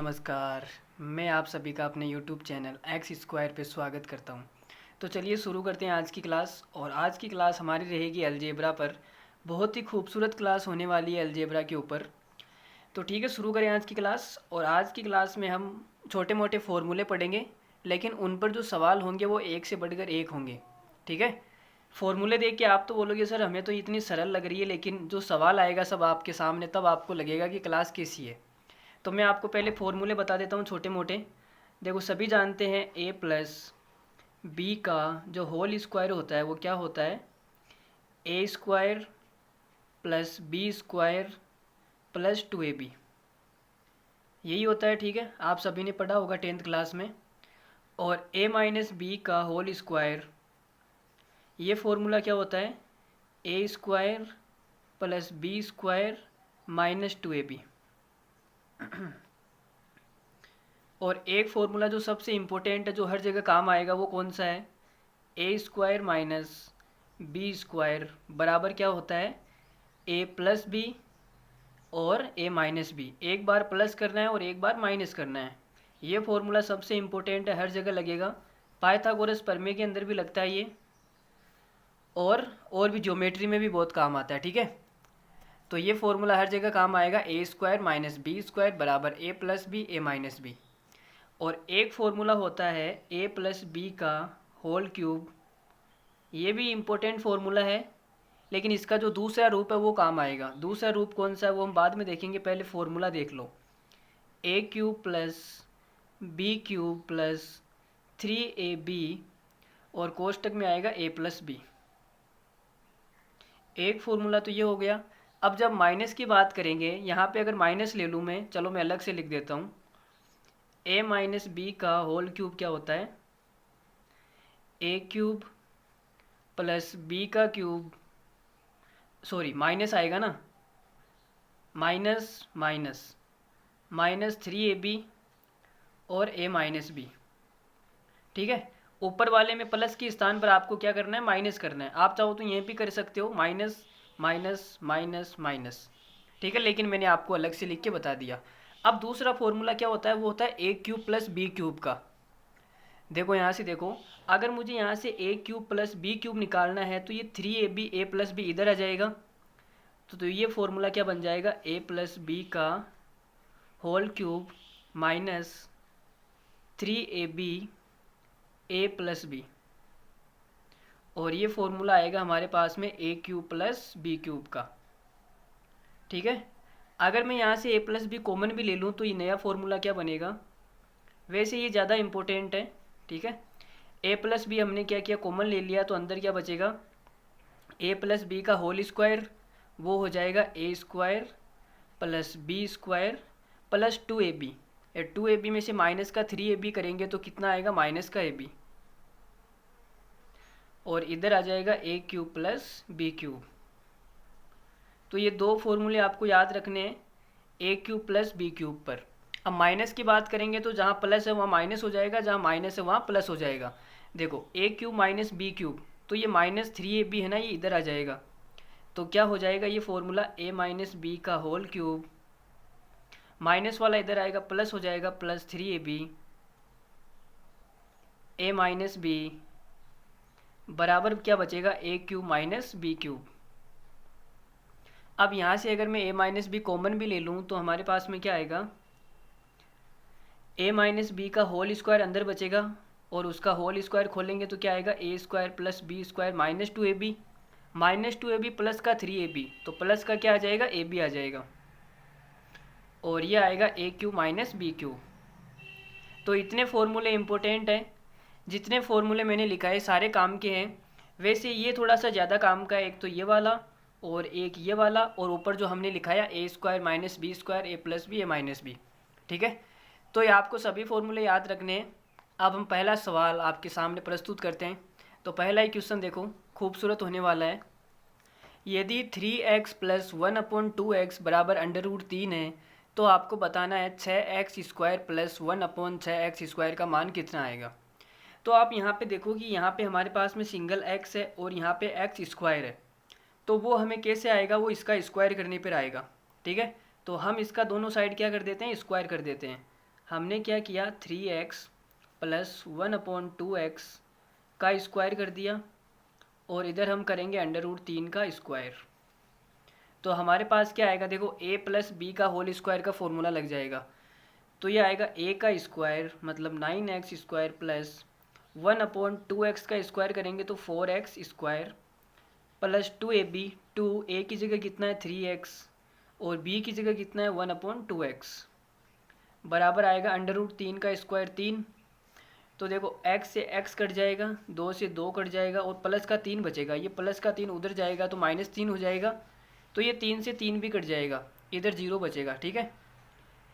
नमस्कार। मैं आप सभी का अपने यूट्यूब चैनल एक्स स्क्वायर पे स्वागत करता हूँ। तो चलिए शुरू करते हैं आज की क्लास। और आज की क्लास हमारी रहेगी अलजेब्रा पर। बहुत ही खूबसूरत क्लास होने वाली है अलजेब्रा के ऊपर। तो ठीक है, शुरू करें आज की क्लास। और आज की क्लास में हम छोटे मोटे फार्मूले पढ़ेंगे, लेकिन उन पर जो सवाल होंगे वो एक से बढ़कर एक होंगे। ठीक है, फार्मूले देख के आप तो बोलोगे सर हमें तो इतनी सरल लग रही है, लेकिन जो सवाल आएगा सब आपके सामने, तब आपको लगेगा कि क्लास कैसी है। तो मैं आपको पहले फॉर्मूले बता देता हूँ छोटे मोटे। देखो, सभी जानते हैं ए प्लस बी का जो होल स्क्वायर होता है वो क्या होता है, a square plus b square plus 2ab, यही होता है। ठीक है, आप सभी ने पढ़ा होगा 10th क्लास में। और ए माइनस बी का होल स्क्वायर, ये फॉर्मूला क्या होता है, a square plus b square minus 2ab। और एक फॉर्मूला जो सबसे इम्पोर्टेंट है, जो हर जगह काम आएगा, वो कौन सा है, a square minus B square बराबर क्या होता है, ए प्लस बी और ए माइनस बी। एक बार प्लस करना है और एक बार माइनस करना है। ये फॉर्मूला सबसे इम्पोर्टेंट है, हर जगह लगेगा। पाइथागोरस प्रमेय के अंदर भी लगता है ये, और भी ज्योमेट्री में भी बहुत काम आता है। ठीक है, तो ये फॉर्मूला हर जगह काम आएगा, a square minus B square बराबर ए प्लस बी ए माइनस बी। और एक फॉर्मूला होता है ए प्लस बी का होल क्यूब, ये भी इम्पोर्टेंट फॉर्मूला है, लेकिन इसका जो दूसरा रूप है वो काम आएगा। दूसरा रूप कौन सा है वो हम बाद में देखेंगे, पहले फॉर्मूला देख लो। A cube plus b cube plus 3ab और कोष्टक में आएगा ए प्लस बी। एक फॉर्मूला तो ये हो गया। अब जब माइनस की बात करेंगे, यहाँ पे अगर माइनस ले लूँ मैं, चलो मैं अलग से लिख देता हूँ। ए माइनस बी का होल क्यूब क्या होता है, ए क्यूब प्लस बी का क्यूब, सॉरी माइनस आएगा ना, माइनस माइनस माइनस 3ab और ए माइनस बी। ठीक है, ऊपर वाले में प्लस के स्थान पर आपको क्या करना है, माइनस करना है। आप चाहो तो यहीं भी कर सकते हो, माइनस माइनस माइनस माइनस। ठीक है, लेकिन मैंने आपको अलग से लिख के बता दिया। अब दूसरा फॉर्मूला क्या होता है, वो होता है ए क्यूब प्लस बी क्यूब का। देखो यहाँ से देखो, अगर मुझे यहाँ से ए क्यूब प्लस बी क्यूब निकालना है तो ये 3ab ए प्लस बी इधर आ जाएगा। तो ये फॉर्मूला क्या बन जाएगा, ए प्लस बी का होल क्यूब माइनस 3ab ए प्लस बी। और ये फॉर्मूला आएगा हमारे पास में ए क्यूब प्लस बी क्यूब का। ठीक है, अगर मैं यहाँ से ए प्लस बी कॉमन भी ले लूँ तो ये नया फॉर्मूला क्या बनेगा, वैसे ये ज़्यादा इम्पोर्टेंट है। ठीक है, ए प्लस बी हमने क्या किया, कॉमन ले लिया, तो अंदर क्या बचेगा, ए प्लस बी का होल स्क्वायर, वो हो जाएगा a square plus b square plus 2ab। 2ab में से माइनस का 3ab करेंगे तो कितना आएगा, माइनस का ab। और इधर आ जाएगा ए क्यूब प्लस बी क्यूब। तो ये दो फॉर्मूले आपको याद रखने हैं ए क्यूब प्लस बी क्यूब पर। अब माइनस की बात करेंगे तो जहाँ प्लस है वहाँ माइनस हो जाएगा, जहाँ माइनस है वहाँ प्लस हो जाएगा। देखो ए क्यूब माइनस बी क्यूब, तो ये माइनस 3ab है ना, ये इधर आ जाएगा। तो क्या हो जाएगा ये फॉर्मूला, ए माइनस बी का होल क्यूब, माइनस वाला इधर आएगा, प्लस हो जाएगा, प्लस 3ab ए माइनस बी बराबर क्या बचेगा, ए क्यूब माइनस बी क्यूब। अब यहाँ से अगर मैं ए माइनस बी कॉमन भी ले लूँ तो हमारे पास में क्या आएगा, ए माइनस बी का होल स्क्वायर अंदर बचेगा, और उसका होल स्क्वायर खोलेंगे तो क्या आएगा, a square plus b square minus 2ab, minus 2ab plus का 3ab, तो प्लस का क्या आ जाएगा, ab आ जाएगा। और ये आएगा ए क्यू माइनस बी क्यू। तो इतने फॉर्मूले इंपॉर्टेंट हैं, जितने फॉर्मूले मैंने लिखाए सारे काम के हैं। वैसे ये थोड़ा सा ज़्यादा काम का है, एक तो ये वाला और एक ये वाला, और ऊपर जो हमने लिखाया ए स्क्वायर माइनस बी स्क्वायर ए प्लस बी ए माइनस बी। ठीक है, तो ये आपको सभी फॉर्मूले याद रखने हैं। अब हम पहला सवाल आपके सामने प्रस्तुत करते हैं। तो पहला ही क्वेश्चन देखो, खूबसूरत होने वाला है। यदि 3x प्लस 1/2x बराबर √3 है तो आपको बताना है 6x square plus 1/6x square का मान कितना आएगा। तो आप यहाँ पे देखो कि यहाँ पे हमारे पास में सिंगल x है और यहाँ पे x स्क्वायर है, तो वो हमें कैसे आएगा, वो इसका स्क्वायर करने पर आएगा। ठीक है, तो हम इसका दोनों साइड क्या कर देते हैं, स्क्वायर कर देते हैं। हमने क्या किया, 3x प्लस 1/2x का स्क्वायर कर दिया और इधर हम करेंगे √3 का स्क्वायर। तो हमारे पास क्या आएगा, देखो a प्लस बी का होल स्क्वायर का फॉर्मूला लग जाएगा। तो ये आएगा a का स्क्वायर मतलब 9x स्क्वायर प्लस 1/2x का स्क्वायर करेंगे तो 4x square plus 2ab, 2a की जगह कितना है 3x और b की जगह कितना है 1/2x बराबर आएगा √3 का स्क्वायर 3। तो देखो x से x कट जाएगा, 2 से 2 कट जाएगा और प्लस का 3 बचेगा। ये प्लस का 3 उधर जाएगा तो -3 हो जाएगा। तो ये 3 से 3 भी कट जाएगा, इधर 0 बचेगा। ठीक है,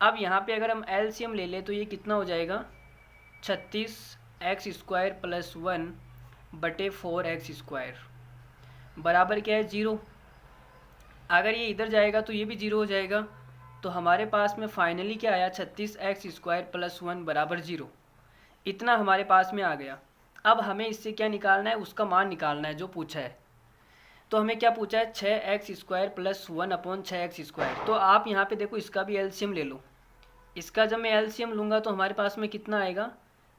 अब यहाँ पे अगर हम एलसीएम ले लें तो ये कितना हो जाएगा, 36x square plus 1/4x square बराबर क्या है 0। अगर ये इधर जाएगा तो ये भी 0 हो जाएगा। तो हमारे पास में फाइनली क्या आया, 36x स्क्वायर प्लस 1 बराबर 0। इतना हमारे पास में आ गया। अब हमें इससे क्या निकालना है, उसका मान निकालना है जो पूछा है। तो हमें क्या पूछा है, 6x square plus 1/6x square. तो आप यहाँ पे देखो इसका भी एलसीएम ले लो। इसका जब मैं एलसीएम लूँगा तो हमारे पास में कितना आएगा,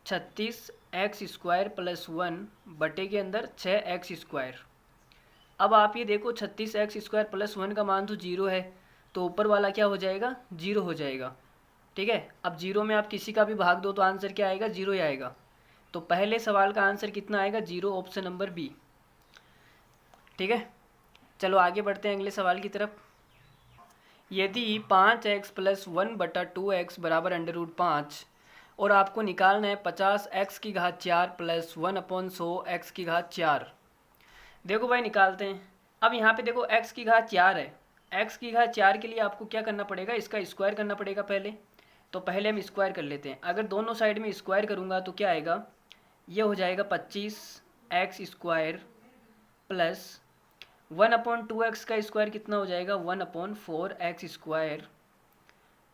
36x स्क्वायर प्लस 1 बटे के अंदर 6x स्क्वायर। अब आप ये देखो 36x स्क्वायर प्लस 1 का मान तो 0 है, तो ऊपर वाला क्या हो जाएगा, 0 हो जाएगा। ठीक है, अब 0 में आप किसी का भी भाग दो तो आंसर क्या आएगा, 0 ही आएगा। तो पहले सवाल का आंसर कितना आएगा, 0, ऑप्शन नंबर बी। ठीक है, चलो आगे बढ़ते हैं अगले सवाल की तरफ। यदि 5x प्लस 1/2x बराबर √5 और आपको निकालना है 50x की घात 4 प्लस 1/100x की घात 4। देखो भाई निकालते हैं। अब यहाँ पे देखो x की घात 4 है, x की घात 4 के लिए आपको क्या करना पड़ेगा, इसका स्क्वायर करना पड़ेगा पहले। तो पहले हम स्क्वायर कर लेते हैं। अगर दोनों साइड में स्क्वायर करूँगा तो क्या आएगा, ये हो जाएगा 25x स्क्वायर प्लस 1/2x का स्क्वायर कितना हो जाएगा, 1/4x स्क्वायर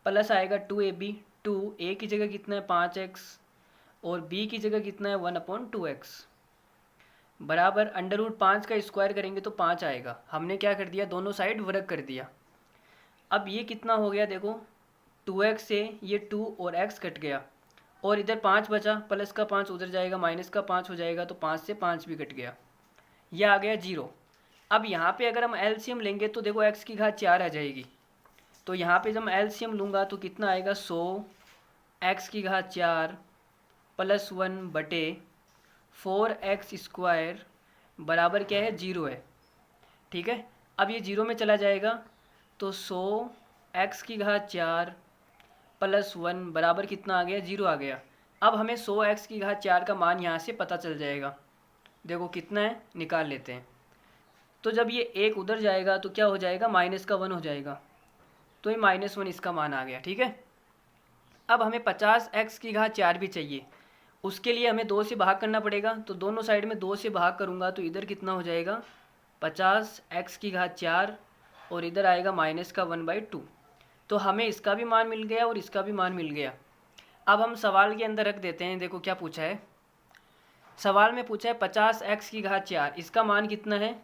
प्लस आएगा 2ab, 2a की जगह कितना है 5x और b की जगह कितना है 1/2x बराबर √5 का स्क्वायर करेंगे तो 5 आएगा। हमने क्या कर दिया, दोनों साइड वर्ग कर दिया। अब ये कितना हो गया, देखो 2x से ये 2 और x कट गया और इधर 5 बचा, प्लस का 5 उधर जाएगा, माइनस का 5 हो जाएगा, तो 5 से 5 भी कट गया, यह आ गया 0। अब यहाँ पे अगर हम एलसीएम लेंगे तो देखो x की घात 4 आ जाएगी। तो यहाँ पे जब मैं एलसीएम लूँगा तो कितना आएगा, 100x की घात 4 प्लस 1/4x स्क्वायर बराबर क्या है, 0 है। ठीक है, अब ये 0 में चला जाएगा तो 100x की घात 4 प्लस 1 बराबर कितना आ गया, 0 आ गया। अब हमें 100x की घात 4 का मान यहाँ से पता चल जाएगा। देखो कितना है, निकाल लेते हैं। तो जब ये 1 उधर जाएगा तो क्या हो जाएगा, माइनस का 1 हो जाएगा, तो ये -1 इसका मान आ गया। ठीक है, अब हमें 50x की घात 4 भी चाहिए। उसके लिए हमें 2 से भाग करना पड़ेगा। तो दोनों साइड में 2 से भाग करूँगा तो इधर कितना हो जाएगा, 50x की घात 4 और इधर आएगा -1/2। तो हमें इसका भी मान मिल गया और इसका भी मान मिल गया। अब हम सवाल के अंदर रख देते हैं। देखो क्या पूछा है, सवाल में पूछा है 50x की घात 4, इसका मान कितना है,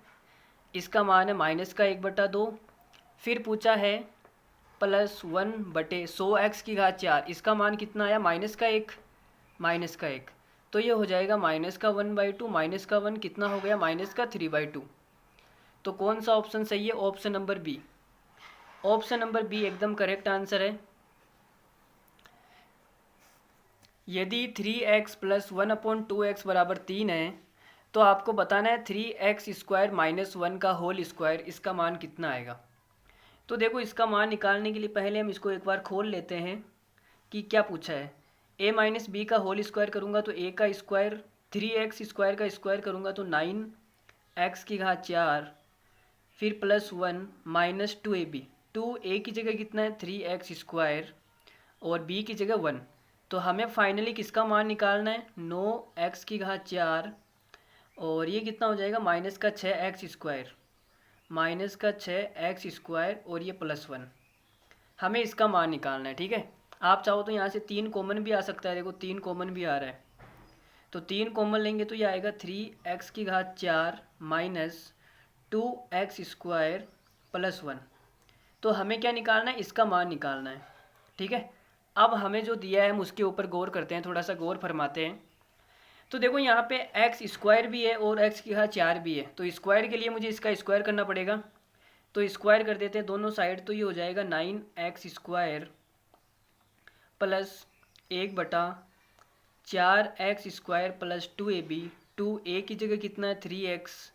इसका मान है -1/2। फिर पूछा है +1/100x की घात 4, इसका मान कितना आया, -1। तो ये हो जाएगा -1/2, -1 कितना हो गया, -3/2। तो कौन सा ऑप्शन सही है, option number B. Option number B एकदम करेक्ट आंसर है। यदि 3x प्लस 1/2x बराबर 3 है तो आपको बताना है 3x स्क्वायर माइनस 1 का होल स्क्वायर, इसका मान कितना आएगा। तो देखो इसका मान निकालने के लिए पहले हम इसको एक बार खोल लेते हैं कि क्या पूछा है। a माइनस बी का होल स्क्वायर करूँगा तो a का स्क्वायर, 3x स्क्वायर का स्क्वायर करूँगा तो 9x की घात 4 फिर +1 माइनस 2ab, 2a की जगह कितना है 3x स्क्वायर और b की जगह 1। तो हमें फाइनली किसका मान निकालना है, 9x की घात 4 और ये कितना हो जाएगा -6x स्क्वायर, -6x स्क्वायर और ये +1। हमें इसका मान निकालना है। ठीक है, आप चाहो तो यहाँ से 3 कॉमन भी आ सकता है। देखो 3 कॉमन भी आ रहा है, तो 3 कॉमन लेंगे तो ये आएगा 3x की घात 4 -2x स्क्वायर +1। तो हमें क्या निकालना है, इसका मान निकालना है। ठीक है, अब हमें जो दिया है हम उसके ऊपर गौर करते हैं, थोड़ा सा गौर फरमाते हैं। तो देखो यहाँ पे एक्स स्क्वायर भी है और एक्स की घात 4 भी है, तो स्क्वायर के लिए मुझे इसका स्क्वायर करना पड़ेगा। तो स्क्वायर कर देते हैं दोनों साइड, तो ये हो जाएगा 9x² plus 1/4x² plus 2ab। 2a की जगह कितना है 3x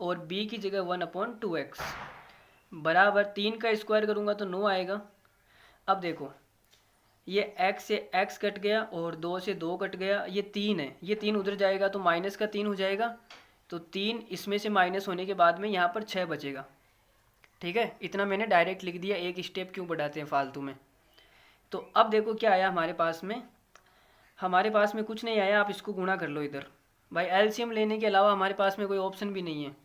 और b की जगह 1/2x बराबर 3 का स्क्वायर करूँगा तो 9 आएगा। अब देखो ये x से x कट गया और 2 से 2 कट गया, ये 3 है, ये 3 उधर जाएगा तो माइनस का 3 हो जाएगा। तो 3 इसमें से माइनस होने के बाद में यहाँ पर 6 बचेगा। ठीक है, इतना मैंने डायरेक्ट लिख दिया, एक स्टेप क्यों बढ़ाते हैं फालतू में। तो अब देखो क्या आया हमारे पास में, हमारे पास में कुछ नहीं आया, आप इसको गुणा कर लो इधर। भाई एलसीएम लेने के अलावा हमारे पास में कोई ऑप्शन भी नहीं है,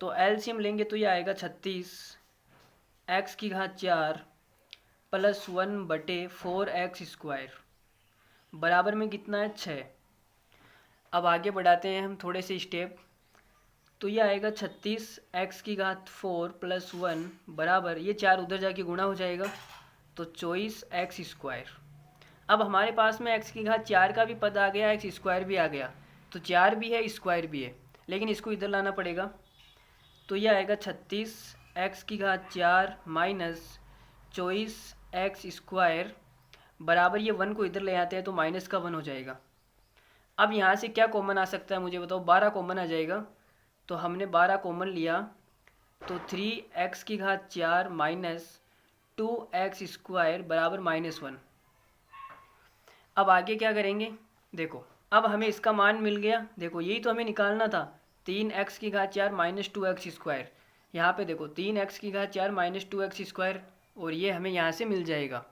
तो एलसीएम लेंगे तो ये आएगा 36 x की घात 4 प्लस 1/4x² बराबर में कितना है 6। अब आगे बढ़ाते हैं हम थोड़े से स्टेप, तो ये आएगा 36 x की घात 4 प्लस 1 बराबर, ये 4 उधर जाके गुणा हो जाएगा तो 24x²। अब हमारे पास में x की घात 4 का भी पद आ गया, x² भी आ गया, तो 4 भी है स्क्वायर भी है, लेकिन इसको इधर लाना पड़ेगा। तो ये आएगा 36x की घात 4 माइनस 24x² बराबर, ये 1 को इधर ले आते हैं तो माइनस का 1 हो जाएगा। अब यहाँ से क्या कॉमन आ सकता है मुझे बताओ, 12 कॉमन आ जाएगा, तो हमने 12 कॉमन लिया, तो 3x की घात 4 माइनस 2x² बराबर -1। अब आगे क्या करेंगे, देखो अब हमें इसका मान मिल गया, देखो यही तो हमें निकालना था, 3x की घात 4 माइनस 2x²। यहाँ पे देखो 3x की घात 4 माइनस 2x² और ये हमें यहाँ से मिल जाएगा,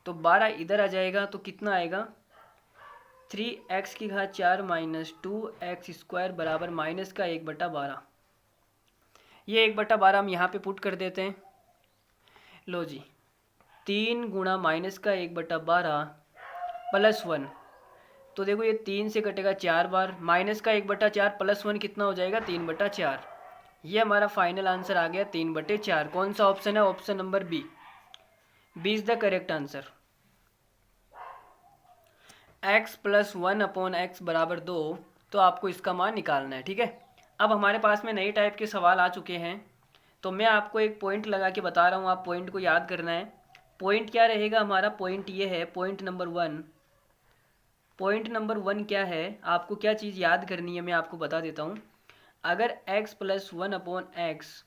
तो 12 इधर आ जाएगा, तो कितना आएगा 3x की घात 4 माइनस 2x² बराबर माइनस का 1/12। ये 1/12 हम यहाँ पे पुट कर देते हैं। लो जी, 3 गुणा माइनस का 1/12 प्लस 1, तो देखो ये 3 से कटेगा 4 बार, माइनस का 1/4 प्लस 1 कितना हो जाएगा 3/4। ये हमारा फाइनल आंसर आ गया 3/4। कौन सा ऑप्शन है, option number B, B is the correct answer. x + 1/x बराबर 2, तो आपको इसका मान निकालना है। ठीक है, अब हमारे पास में नए टाइप के सवाल आ चुके हैं, तो मैं आपको एक पॉइंट लगा के बता रहा हूँ, आप पॉइंट को याद करना है। पॉइंट क्या रहेगा हमारा, पॉइंट ये है, पॉइंट नंबर 1। पॉइंट नंबर 1 क्या है, आपको क्या चीज़ याद करनी है मैं आपको बता देता हूँ। अगर x + 1/x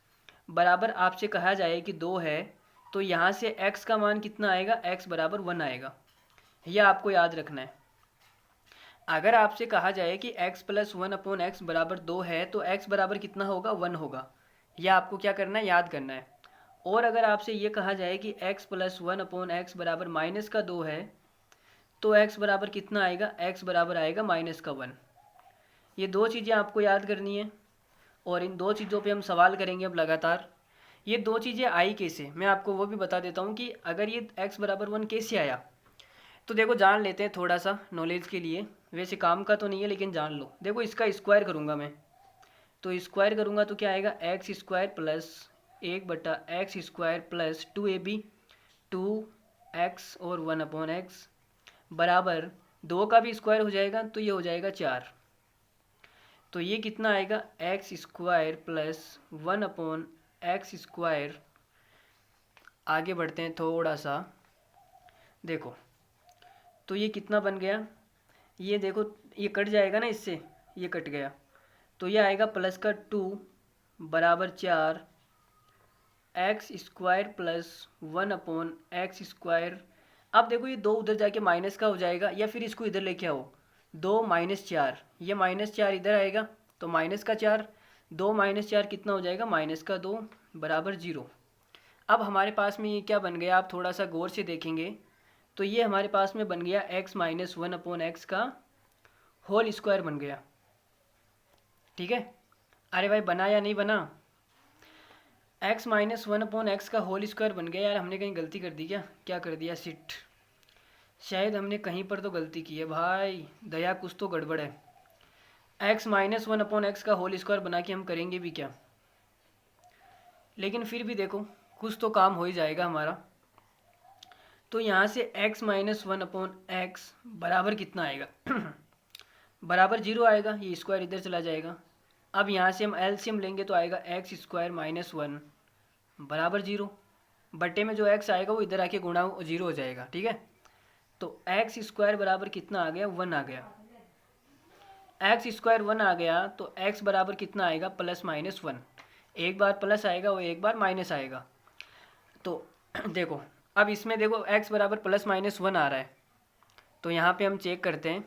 बराबर आपसे कहा जाए कि 2 है, तो यहाँ से x का मान कितना आएगा, x बराबर 1 आएगा, यह आपको याद रखना है। अगर आपसे कहा जाए कि x + 1/x बराबर 2 है, तो x बराबर कितना होगा 1 होगा, यह आपको क्या करना है, याद करना है। और अगर आपसे ये कहा जाए कि x + 1/x बराबर -2 है, तो x बराबर कितना आएगा, x बराबर आएगा -1। ये दो चीज़ें आपको याद करनी है, और इन दो चीज़ों पे हम सवाल करेंगे अब लगातार। ये दो चीज़ें आई कैसे, मैं आपको वो भी बता देता हूँ कि अगर ये x बराबर 1 कैसे आया, तो देखो जान लेते हैं थोड़ा सा नॉलेज के लिए, वैसे काम का तो नहीं है लेकिन जान लो। देखो इसका स्क्वायर करूँगा मैं, तो स्क्वायर करूँगा तो क्या आएगा, x² plus 1/x² plus 2ab 2x और 1/x बराबर 2 का भी स्क्वायर हो जाएगा, तो ये हो जाएगा 4। तो ये कितना आएगा, x² प्लस 1/x²। आगे बढ़ते हैं थोड़ा सा, देखो तो ये कितना बन गया, ये देखो ये कट जाएगा ना इससे, ये कट गया, तो ये आएगा प्लस का 2 बराबर 4 x² प्लस 1/x²। अब देखो ये 2 उधर जाके माइनस का हो जाएगा, या फिर इसको इधर लेके आओ, 2 - 4, ये -4 इधर आएगा तो माइनस का 4, 2 - 4 कितना हो जाएगा, -2 बराबर 0। अब हमारे पास में ये क्या बन गया, आप थोड़ा सा गौर से देखेंगे तो ये हमारे पास में बन गया x - 1/x का होल स्क्वायर बन गया। ठीक है, अरे भाई बना या नहीं बना, x - 1/x का होल स्क्वायर बन गया। यार हमने कहीं गलती कर दी क्या, क्या कर दिया, शिट, शायद हमने कहीं पर तो गलती की है भाई, दया कुछ तो गड़बड़ है। x - 1/x का होल स्क्वायर बना के हम करेंगे भी क्या, लेकिन फिर भी देखो कुछ तो काम हो ही जाएगा हमारा। तो यहाँ से x minus one upon x बराबर कितना आएगा बराबर 0 आएगा, ये स्क्वायर इधर चला जाएगा। अब यहाँ से हम एलसीएम लेंगे तो आएगा एक्स स्क्वायर माइनस वन बराबर 0, बट्टे में जो x आएगा वो इधर आके गुणा 0 हो जाएगा, ठीक है। तो एक्स स्क्वायर बराबर कितना आ गया, 1 आ गया। एक्स स्क्वायर 1 आ गया तो x बराबर कितना आएगा, प्लस माइनस 1। एक बार प्लस आएगा और एक बार माइनस आएगा। तो देखो अब इसमें देखो x बराबर प्लस माइनस 1 आ रहा है, तो यहाँ पे हम चेक करते हैं।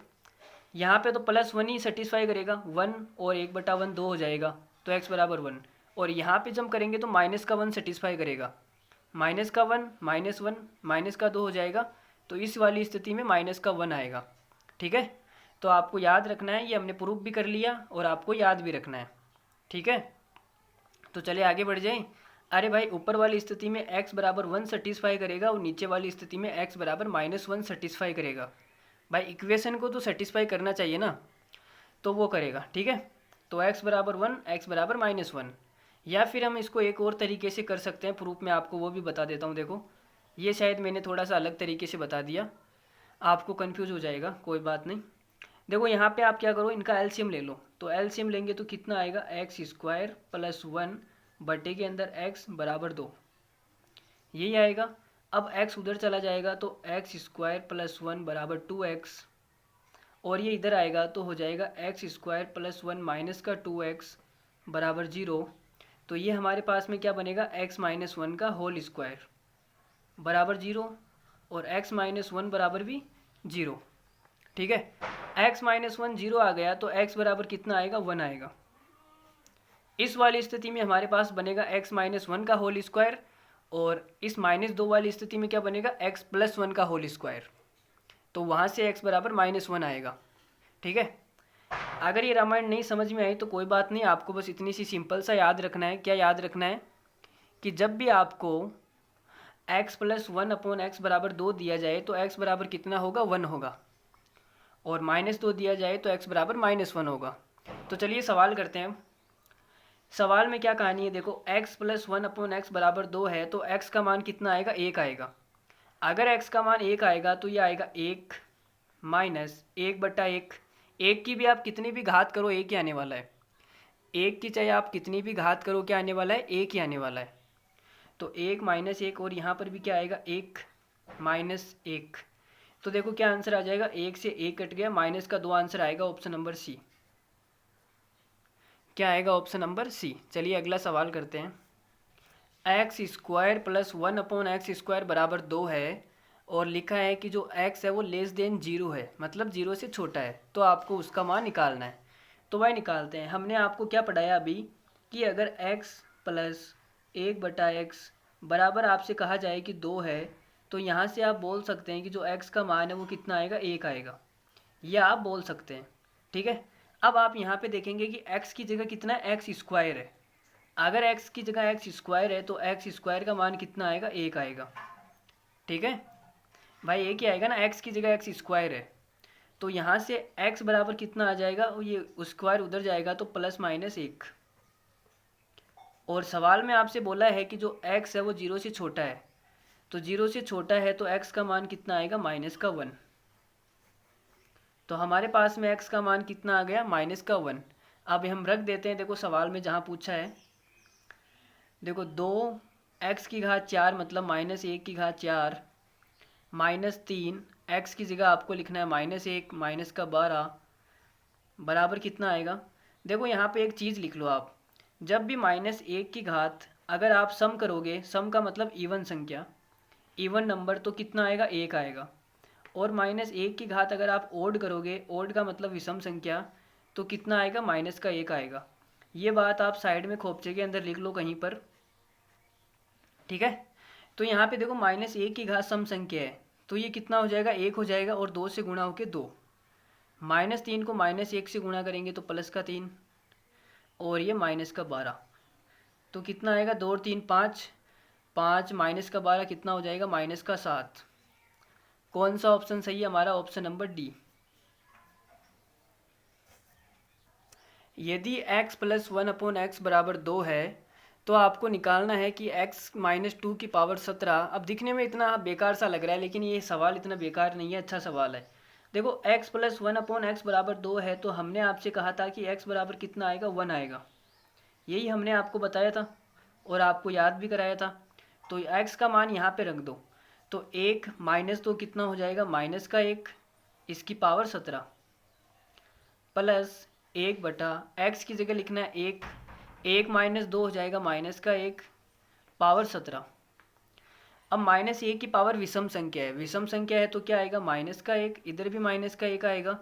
यहाँ पे तो प्लस 1 ही सेटिस्फाई करेगा, 1 और 1/1 2 हो जाएगा, तो x बराबर 1। और यहाँ पे जब करेंगे तो माइनस का 1 सेटिस्फाई करेगा, माइनस का 1 माइनस 1 माइनस का 2 हो जाएगा, तो इस वाली स्थिति में माइनस का 1 आएगा, ठीक है। तो आपको याद रखना है, ये हमने प्रूफ भी कर लिया और आपको याद भी रखना है, ठीक है। तो चलिए आगे बढ़ जाएं। अरे भाई ऊपर वाली स्थिति में x बराबर 1 सेटिस्फाई करेगा और नीचे वाली स्थिति में x बराबर माइनस 1 सेटिस्फाई करेगा। भाई इक्वेशन को तो सेटिस्फाई करना चाहिए ना, तो वो करेगा, ठीक है। तो x बराबर 1 x बराबर माइनस 1। या फिर हम इसको एक और तरीके से कर सकते हैं, प्रूफ में आपको वो भी बता देता हूँ। देखो ये शायद मैंने थोड़ा सा अलग तरीके से बता दिया, आपको कन्फ्यूज हो जाएगा, कोई बात नहीं। देखो यहाँ पे आप क्या करो, इनका एलसीएम ले लो। तो एलसीएम लेंगे तो कितना आएगा, एक्स स्क्वायर प्लस 1 बटे के अंदर x बराबर 2, यही आएगा। अब x उधर चला जाएगा तो एक्स स्क्वायर प्लस 1 बराबर 2x, और ये इधर आएगा तो हो जाएगा एक्स स्क्वायर प्लस 1 माइनस का 2x बराबर 0। तो ये हमारे पास में क्या बनेगा, x माइनस 1 का होल स्क्वायर बराबर 0, और x माइनस 1 बराबर भी 0, ठीक है। x माइनस 1 0 आ गया तो x बराबर कितना आएगा, 1 आएगा। इस वाली स्थिति में हमारे पास बनेगा x माइनस 1 का होल स्क्वायर, और इस माइनस 2 वाली स्थिति में क्या बनेगा, x प्लस 1 का होल स्क्वायर। तो वहाँ से x बराबर माइनस 1 आएगा, ठीक है। अगर ये रामायण नहीं समझ में आई तो कोई बात नहीं, आपको बस इतनी सी सिंपल सा याद रखना है। क्या याद रखना है कि जब भी आपको x प्लस 1 अपॉन एक्स बराबर 2 दिया जाए तो x बराबर कितना होगा, 1 होगा, और माइनस 2 दिया जाए तो x बराबर माइनस 1 होगा। तो चलिए सवाल करते हैं। सवाल में क्या कहानी है, देखो x प्लस 1 अपॉन एक्स बराबर 2 है, तो x का मान कितना आएगा, 1 आएगा। अगर x का मान 1 आएगा तो ये आएगा 1 माइनस 1/1। एक की भी आप कितनी भी घात करो एक ही आने वाला है, एक की चाहे आप कितनी भी घात करो क्या आने वाला है, एक ही आने वाला है। तो 1 माइनस 1, और यहाँ पर भी क्या आएगा, 1 माइनस 1। तो देखो क्या आंसर आ जाएगा, 1 से 1 कट गया, माइनस का 2 आंसर आएगा, ऑप्शन नंबर सी। क्या आएगा, ऑप्शन नंबर सी। चलिए अगला सवाल करते हैं। X square plus 1 upon x square बराबर 2 है, और लिखा है कि जो x है वो लेस देन 0 है, मतलब 0 से छोटा है, तो आपको उसका मान निकालना है। तो वही निकालते हैं। हमने आपको क्या पढ़ाया अभी कि अगर x प्लस 1/x बराबर आपसे कहा जाए कि 2 है, तो यहाँ से आप बोल सकते हैं कि जो x का मान है वो कितना आएगा, 1 आएगा, यह आप बोल सकते हैं, ठीक है। अब आप यहाँ पे देखेंगे कि x की जगह कितना है, एक्स स्क्वायर है। अगर x की जगह एक्स स्क्वायर है तो एक्स स्क्वायर का मान कितना आएगा, 1 आएगा, ठीक है भाई, एक ही आएगा ना, x की जगह एक्स स्क्वायर है। तो यहाँ से x बराबर कितना आ जाएगा, और ये स्क्वायर उधर जाएगा तो प्लस माइनस 1। और सवाल में आपसे बोला है कि जो x है वो 0 से छोटा है, तो 0 से छोटा है तो x का मान कितना आएगा, माइनस का 1। तो हमारे पास में x का मान कितना आ गया, माइनस का 1। अब हम रख देते हैं, देखो सवाल में जहाँ पूछा है, देखो 2x की घात 4 मतलब माइनस 1 की घात 4 माइनस 3, x की जगह आपको लिखना है माइनस 1 माइनस का 12 बराबर कितना आएगा। देखो यहाँ पे एक चीज़ लिख लो आप, जब भी माइनस 1 की घात अगर आप सम करोगे, सम का मतलब इवन संख्या, इवन नंबर, तो कितना आएगा, 1 आएगा। और माइनस 1 की घात अगर आप ओड करोगे, ओड का मतलब विषम संख्या, तो कितना आएगा, माइनस का 1 आएगा। ये बात आप साइड में खोपचे के अंदर लिख लो कहीं पर, ठीक है। तो यहाँ पे देखो माइनस 1 की घात सम संख्या है, तो ये कितना हो जाएगा, 1 हो जाएगा, और 2 से गुणा होके 2। माइनस 3 को माइनस 1 से गुणा करेंगे तो प्लस का 3, और ये माइनस का 12, तो कितना आएगा, 2 और 3 5, 5 माइनस का 12 कितना हो जाएगा, माइनस का 7। कौन सा ऑप्शन सही है हमारा, ऑप्शन नंबर डी। यदि x प्लस 1 अपॉन एक्स बराबर 2 है तो आपको निकालना है कि x-2 की पावर 17। अब दिखने में इतना बेकार सा लग रहा है, लेकिन ये सवाल इतना बेकार नहीं है, अच्छा सवाल है। देखो x+1/x बराबर 2 है, तो हमने आपसे कहा था कि x बराबर कितना आएगा, 1 आएगा। यही हमने आपको बताया था और आपको याद भी कराया था। तो x का मान यहाँ पे रख दो, तो 1 - 2 कितना हो जाएगा, -1 इसकी पावर 17 प्लस 1/x की जगह लिखना है 1, 1 - 2 हो जाएगा -1 पावर 17। अब -1 की पावर विषम संख्या है, विषम संख्या है तो क्या आएगा, -1, इधर भी -1 आएगा,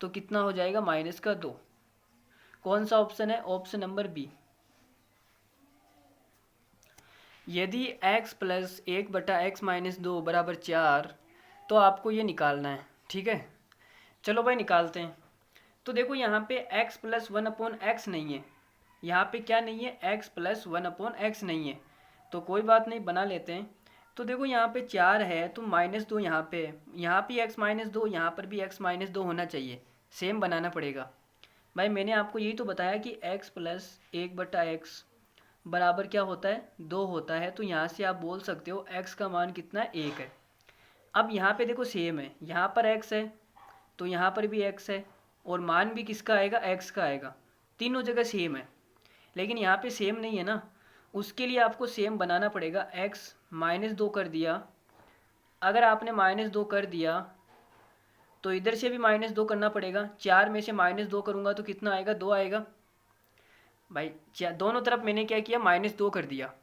तो कितना हो जाएगा, -2। कौन सा ऑप्शन है, ऑप्शन नंबर बी। यदि x + 1/x - 2 बराबर 4, तो आपको ये निकालना है। ठीक है, चलो भाई निकालते हैं। तो देखो यहाँ पे x + 1/x नहीं है, यहाँ पे क्या नहीं है, x + 1/x नहीं है, तो कोई बात नहीं, बना लेते हैं। तो देखो यहाँ पे 4 है, तो -2 यहाँ पे, यहाँ भी x - 2, यहाँ पर भी x - 2 होना चाहिए, सेम बनाना पड़ेगा। भाई मैंने आपको यही तो बताया कि x + 1/x बराबर क्या होता है, 2 होता है, तो यहाँ से आप बोल सकते हो x का मान कितना है, 1 है। अब यहाँ पे देखो सेम है, यहाँ पर x है तो यहाँ पर भी x है, और मान भी किसका आएगा, x का आएगा, तीनों जगह सेम है। लेकिन यहाँ पे सेम नहीं है ना, उसके लिए आपको सेम बनाना पड़ेगा। x -2 कर दिया, अगर आपने -2 कर दिया तो इधर से भी -2 करना पड़ेगा। 4 में से -2 करूँगा तो कितना आएगा, 2 आएगा। भाई दोनों तरफ मैंने क्या किया, -2 कर दिया,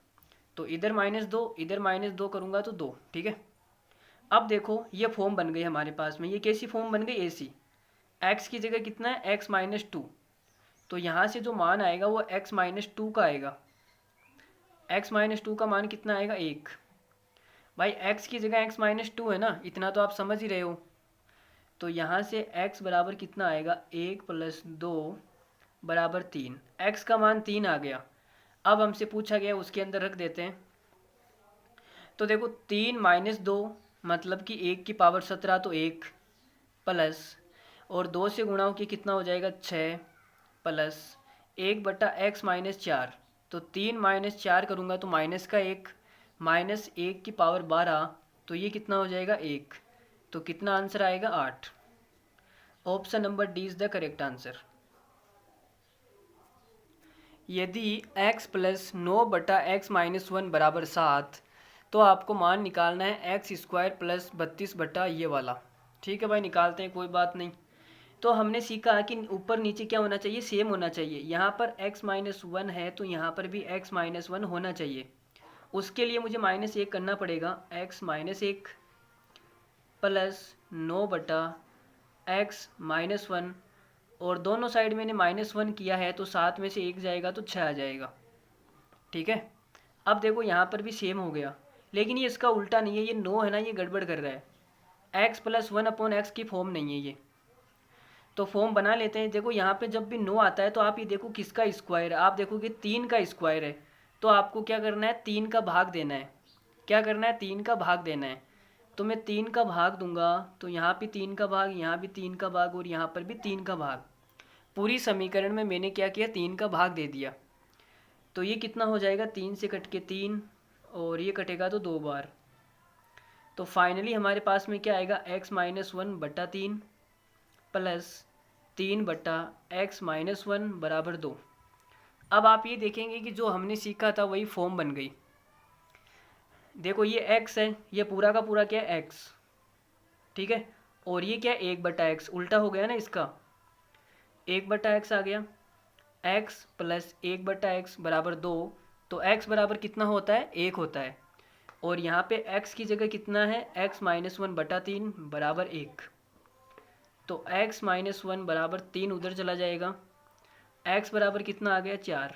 तो इधर -2, इधर -2 करूँगा तो 2। ठीक है, अब देखो ये फॉर्म बन गई हमारे पास में, ये कैसी फॉर्म बन गई, ऐसी। x की जगह कितना है, x - 2, तो यहाँ से जो मान आएगा वो x - 2 का आएगा। x - 2 का मान कितना आएगा, 1। भाई x की जगह x - 2 है ना, इतना तो आप समझ ही रहे हो। तो यहाँ से x बराबर कितना आएगा, 1 + 2 बराबर 3। x का मान 3 आ गया। अब हमसे पूछा गया, उसके अंदर रख देते हैं। तो देखो 3 - 2 मतलब कि 1 की पावर 17, तो 1 प्लस, और 2 से गुणा हो के कितना हो जाएगा, 6 प्लस 1/x - 4, तो 3 - 4 करूँगा तो -1, -1 की पावर 12, तो ये कितना हो जाएगा, 1। तो कितना आंसर आएगा, 8। Option number D is the correct answer. यदि x + 9/x - 1 बराबर 7, तो आपको मान निकालना है x² + 32 बटा ये वाला। ठीक है भाई, निकालते हैं, कोई बात नहीं। तो हमने सीखा कि ऊपर नीचे क्या होना चाहिए, सेम होना चाहिए। यहाँ पर x - 1 है तो यहाँ पर भी x - 1 होना चाहिए। उसके लिए मुझे -1 करना पड़ेगा, x - 1 प्लस 9/x - 1, और दोनों साइड मैंने -1 किया है तो 7 में से 1 जाएगा तो 6 आ जाएगा। ठीक है, अब देखो यहाँ पर भी सेम हो गया, लेकिन ये इसका उल्टा नहीं है, ये 9 है ना, ये गड़बड़ कर रहा है। x + 1/x की फॉर्म नहीं है ये, तो फॉर्म बना लेते हैं। देखो यहाँ पे जब भी 9 आता है तो आप ये देखो किसका स्क्वायर है, आप देखोगे 3 का स्क्वायर है, तो आपको क्या करना है, 3 का भाग देना है। क्या करना है, 3 का भाग देना है। तो मैं 3 का भाग दूंगा, तो यहाँ भी 3 का भाग, यहाँ भी 3 का भाग, और यहाँ पर भी 3 का भाग। पूरी समीकरण में मैंने क्या किया, 3 का भाग दे दिया। तो ये कितना हो जाएगा, 3 से कट के 3, और ये कटेगा तो 2 बार। तो फाइनली हमारे पास में क्या आएगा, x - 1/3 प्लस 3/x - 1 बराबर 2। अब आप ये देखेंगे कि जो हमने सीखा था वही फॉर्म बन गई। देखो ये x है, ये पूरा का पूरा क्या है, x। ठीक है, और ये क्या है, 1/x, उल्टा हो गया ना इसका, 1/x आ गया। x + 1/x बराबर 2, तो x बराबर कितना होता है, 1 होता है। और यहाँ पे x की जगह कितना है, x - 1/3 बराबर 1, तो x - 1 बराबर 3 उधर चला जाएगा। x बराबर कितना आ गया, 4।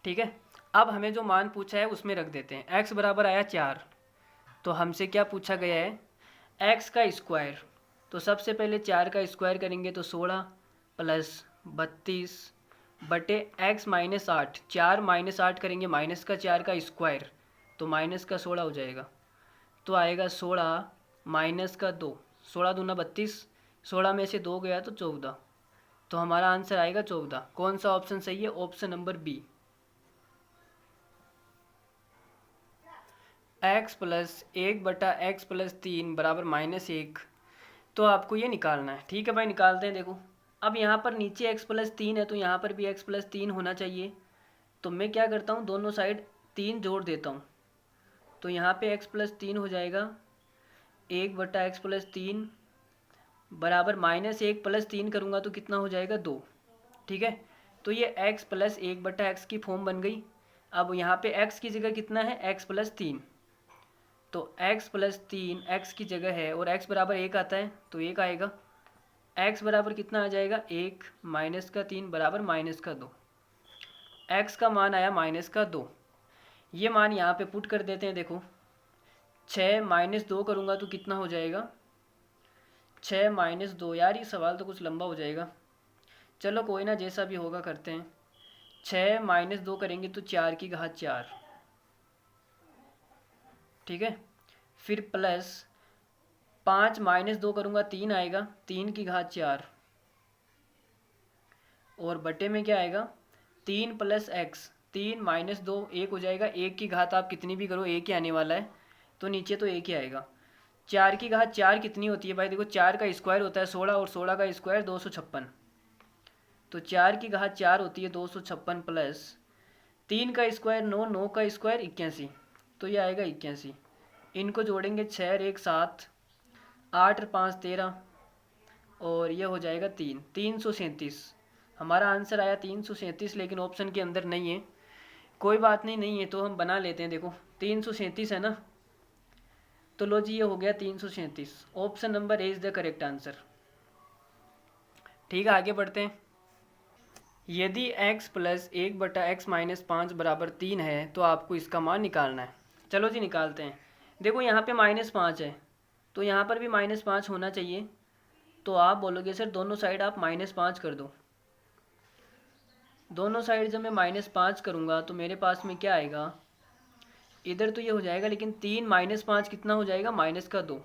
ठीक है, अब हमें जो मान पूछा है उसमें रख देते हैं। x बराबर आया 4, तो हमसे क्या पूछा गया है, x का स्क्वायर। तो सबसे पहले 4 का स्क्वायर करेंगे तो 16 प्लस 32 बटे x - 8, 4 - 8 करेंगे, माइनस का 4 का स्क्वायर, तो माइनस का 16 हो जाएगा। तो आएगा 16 माइनस का 2, 16 दूना 32, 16 में से 2 गया तो 14, तो हमारा आंसर आएगा 14। कौन सा ऑप्शन सही है, option number B. X plus 1/x+3 बराबर -1, तो आपको ये निकालना है। ठीक है भाई, निकालते हैं। देखो अब यहाँ पर नीचे x+3 है तो यहाँ पर भी x+3 होना चाहिए। तो मैं क्या करता हूँ, दोनों साइड 3 जोड़ देता हूँ। तो यहाँ पे x+3 हो जाएगा 1/x+3 बराबर -1 + 3 करूँगा तो कितना हो जाएगा 2। ठीक है, तो ये x + 1/x की फॉर्म बन गई। अब यहाँ पे x की जगह कितना है, x+3, तो x + 3 x की जगह है और x बराबर 1 आता है तो 1 आएगा। x बराबर कितना आ जाएगा, 1 - 3 बराबर -2। x का मान आया -2। ये मान यहाँ पे पुट कर देते हैं। देखो 6 - 2 करूँगा तो कितना हो जाएगा, 6 - 2। यार ये सवाल तो कुछ लंबा हो जाएगा, चलो कोई ना, जैसा भी होगा करते हैं। 6 - 2 करेंगे तो 4 की घात 4। ठीक है, फिर प्लस 5 - 2 करूँगा 3 आएगा, 3 की घात 4, और बटे में क्या आएगा, 3 + x। 3 - 2 1 हो जाएगा, 1 की घात आप कितनी भी करो 1 ही आने वाला है, तो नीचे तो 1 ही आएगा। 4 की घात 4 कितनी होती है भाई, देखो 4 का स्क्वायर होता है 16 और 16 का स्क्वायर 256। तो 4 की घात 4 होती है 256 प्लस 3 का स्क्वायर 9, 9 का स्क्वायर 81, तो ये आएगा 81। इनको जोड़ेंगे 6 और 1 7, 8 और 5 13, और ये हो जाएगा 337। हमारा आंसर आया 337, लेकिन ऑप्शन के अंदर नहीं है। कोई बात नहीं, नहीं है तो हम बना लेते हैं। देखो 337 है ना, तो लो जी ये हो गया 337। Option number A is the correct answer. ठीक है, आगे बढ़ते हैं। यदि x + 1/x - 5 = 3 है तो आपको इसका मान निकालना है। चलो जी निकालते हैं। देखो यहाँ पे -5 है तो यहाँ पर भी -5 होना चाहिए। तो आप बोलोगे सर दोनों साइड आप -5 कर दो। दोनों साइड जब मैं -5 करूँगा तो मेरे पास में क्या आएगा, इधर तो ये हो जाएगा, लेकिन 3 - 5 कितना हो जाएगा, -2।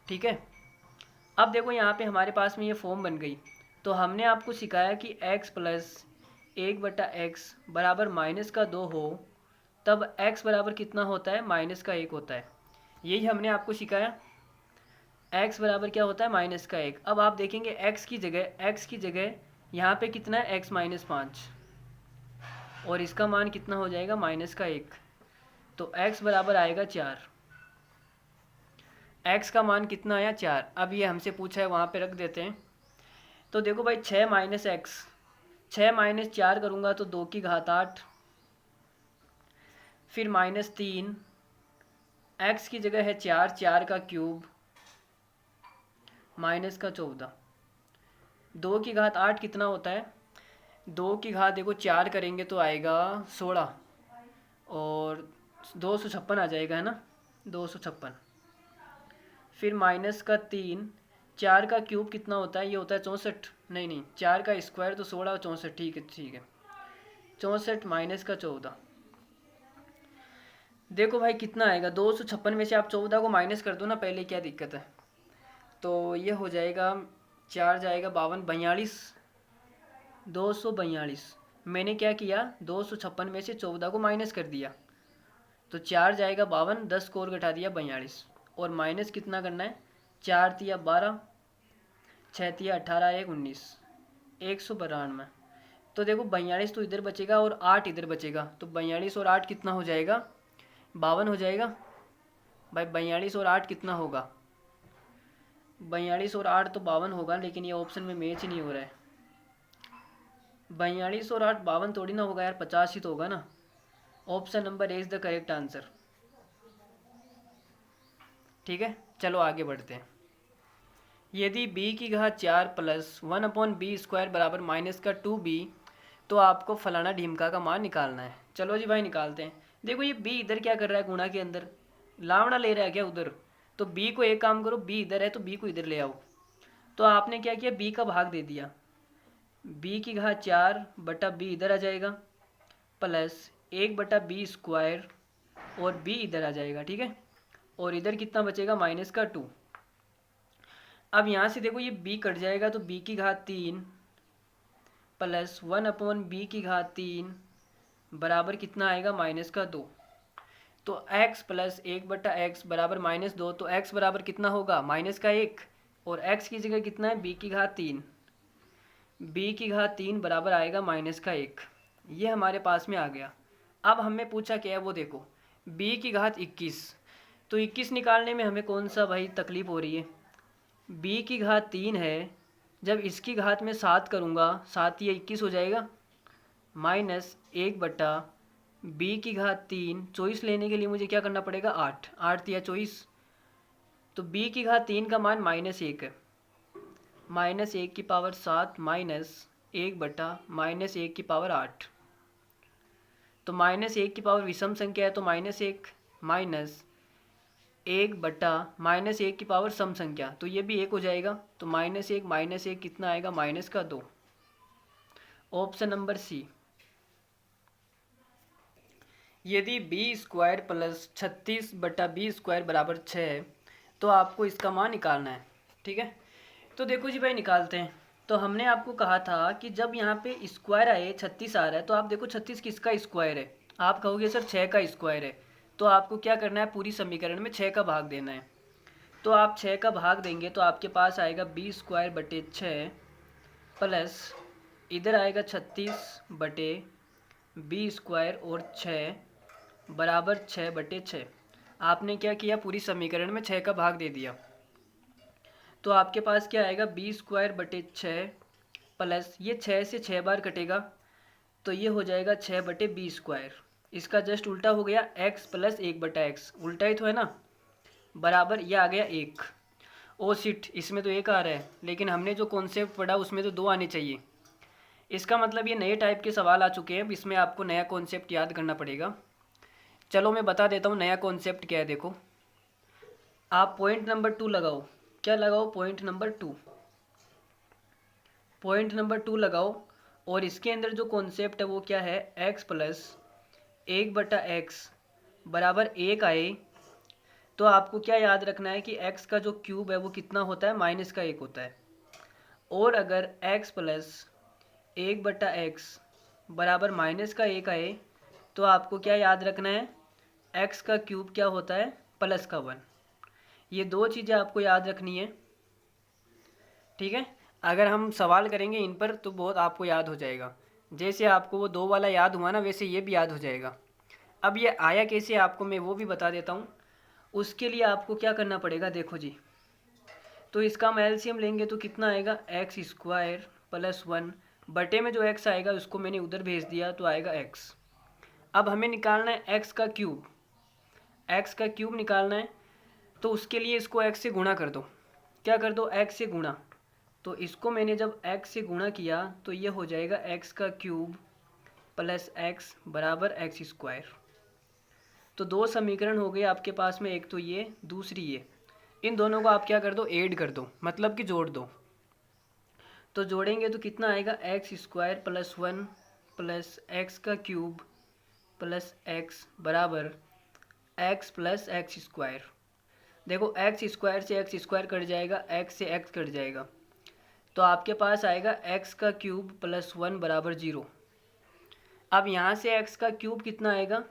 ठीक है, अब देखो यहाँ पे हमारे पास में ये फॉर्म बन गई। तो हमने आपको सिखाया कि x + 1/x बराबर -2 हो तब x बराबर कितना होता है, -1 होता है। यही हमने आपको सिखाया, x बराबर क्या होता है, -1। अब आप देखेंगे x की जगह यहाँ पे कितना है, x - 5, और इसका मान कितना हो जाएगा, -1। तो x बराबर आएगा 4। x का मान कितना आया, 4। अब ये हमसे पूछा है वहाँ पे रख देते हैं। तो देखो भाई 6 - x, 6 - 4 करूँगा तो 2 की घात 8, फिर -3, x की जगह है 4, 4 का क्यूब, -14। 2 की घात 8 कितना होता है, 2 की घात देखो 4 करेंगे तो आएगा 16, और 256 आ जाएगा, है ना, 256। फिर -3, 4 का क्यूब कितना होता है, ये होता है 64। नहीं नहीं, 4 का स्क्वायर तो 16 और 64, ठीक है ठीक है, 64 -14। देखो भाई कितना आएगा, 256 में से आप 14 को माइनस कर दो ना पहले, क्या दिक्कत है। तो ये हो जाएगा 4 जाएगा 52, 42, 242। मैंने क्या किया, 256 में से 14 को माइनस कर दिया, तो 4 जाएगा 52, 10 को और घटा दिया 42, और माइनस कितना करना है, 4 तिया 12, 6 तिया 18, 1 19, 192। तो देखो 42 तो इधर बचेगा और 8 इधर बचेगा, तो 42 और 8 कितना हो जाएगा, 52 हो जाएगा। भाई 42 और 8 कितना होगा, 42 और 8 तो 52 होगा, लेकिन ये ऑप्शन में मैच ही नहीं हो रहा है। 42 और 8 52 थोड़ी ना होगा यार, 50 ही तो होगा ना। Option number A is the correct answer. ठीक है, चलो आगे बढ़ते हैं। यदि b की घात 4 + 1/b² बराबर -2b, तो आपको फलाना ढीमका का मान निकालना है। चलो जी भाई निकालते हैं। देखो ये b इधर क्या कर रहा है, गुणा के अंदर लावड़ा ले रहा है क्या उधर, तो b को एक काम करो, b इधर है तो b को इधर ले आओ। तो आपने क्या किया, b का भाग दे दिया, b की घात 4/b इधर आ जाएगा, प्लस 1/b² और b इधर आ जाएगा। ठीक है, और इधर कितना बचेगा, -2। अब यहाँ से देखो ये b कट जाएगा, तो b की घात 3 प्लस 1/b की घात 3 बराबर कितना आएगा, -2। तो x प्लस 1/x बराबर -2, तो x बराबर कितना होगा -1, और x की जगह कितना है b की घात 3, b की घात 3 बराबर आएगा -1। ये हमारे पास में आ गया। अब हमें पूछा क्या है वो देखो, b की घात 21, तो 21 निकालने में हमें कौन सा भाई तकलीफ़ हो रही है, b की घात 3 है, जब इसकी घात में 7 करूँगा 7 ये 21 हो जाएगा, -1/b की घात 3, 24 लेने के लिए मुझे क्या करना पड़ेगा 8, 8 या 24, तो b की घात 3 का मान -1 है, -1 की पावर 7 -1/-1 की पावर 8, तो -1 की पावर विषम संख्या है तो -1 माइनस 1/-1 की पावर सम संख्या, तो ये भी 1 हो जाएगा, तो -1 कितना आएगा -2। Option number C. यदि b² प्लस 36/b² बराबर 6 है तो आपको इसका मान निकालना है। ठीक है, तो देखो जी भाई निकालते हैं। तो हमने आपको कहा था कि जब यहाँ पे स्क्वायर आए 36 आ रहा है, तो आप देखो 36 किसका स्क्वायर है, आप कहोगे सर 6 का स्क्वायर है, तो आपको क्या करना है पूरी समीकरण में 6 का भाग देना है। तो आप 6 का भाग देंगे तो आपके पास आएगा b²/6 प्लस इधर आएगा 36/b² और 6 बराबर 6/6। आपने क्या किया पूरी समीकरण में 6 का भाग दे दिया, तो आपके पास क्या आएगा b²/6 प्लस ये 6 से 6 बार कटेगा तो ये हो जाएगा 6/b²। इसका जस्ट उल्टा हो गया x प्लस 1/x, उल्टा ही तो है ना, बराबर ये आ गया 1। ओ शिट, इसमें तो 1 आ रहा है, लेकिन हमने जो कॉन्सेप्ट पढ़ा उसमें तो 2 आने चाहिए। इसका मतलब ये नए टाइप के सवाल आ चुके हैं, इसमें आपको नया कॉन्सेप्ट याद करना पड़ेगा। चलो मैं बता देता हूँ नया कॉन्सेप्ट क्या है। देखो आप पॉइंट नंबर 2 लगाओ, क्या लगाओ पॉइंट नंबर 2, पॉइंट नंबर 2 लगाओ, और इसके अंदर जो कॉन्सेप्ट है वो क्या है, x प्लस 1/x बराबर 1 आए, तो आपको क्या याद रखना है कि x का जो क्यूब है वो कितना होता है -1 होता है, और अगर x प्लस 1/x बराबर -1 आए तो आपको क्या याद रखना है, x का क्यूब क्या होता है +1। ये 2 चीज़ें आपको याद रखनी है। ठीक है, अगर हम सवाल करेंगे इन पर तो बहुत आपको याद हो जाएगा, जैसे आपको वो 2 वाला याद हुआ ना वैसे ये भी याद हो जाएगा। अब ये आया कैसे आपको मैं वो भी बता देता हूँ। उसके लिए आपको क्या करना पड़ेगा, देखो जी, तो इसका हम एलसीएम लेंगे तो कितना आएगा x² + 1 बटे में जो x आएगा उसको मैंने उधर भेज दिया तो आएगा x। अब हमें निकालना है x का क्यूब, x का क्यूब निकालना है, तो उसके लिए इसको x से गुणा कर दो। क्या कर दो, x से गुणा, तो इसको मैंने जब x से गुणा किया तो ये हो जाएगा x का क्यूब प्लस x बराबर x²। तो 2 समीकरण हो गए आपके पास में, एक तो ये दूसरी ये, इन दोनों को आप क्या कर दो ऐड कर दो, मतलब कि जोड़ दो। तो जोड़ेंगे तो कितना आएगा x² + 1 प्लस x का क्यूब प्लस x बराबर x प्लस x²। देखो x² से x² कट जाएगा, x से x कट जाएगा, तो आपके पास आएगा x का क्यूब + 1 बराबर 0। अब यहाँ से x का क्यूब कितना आएगा,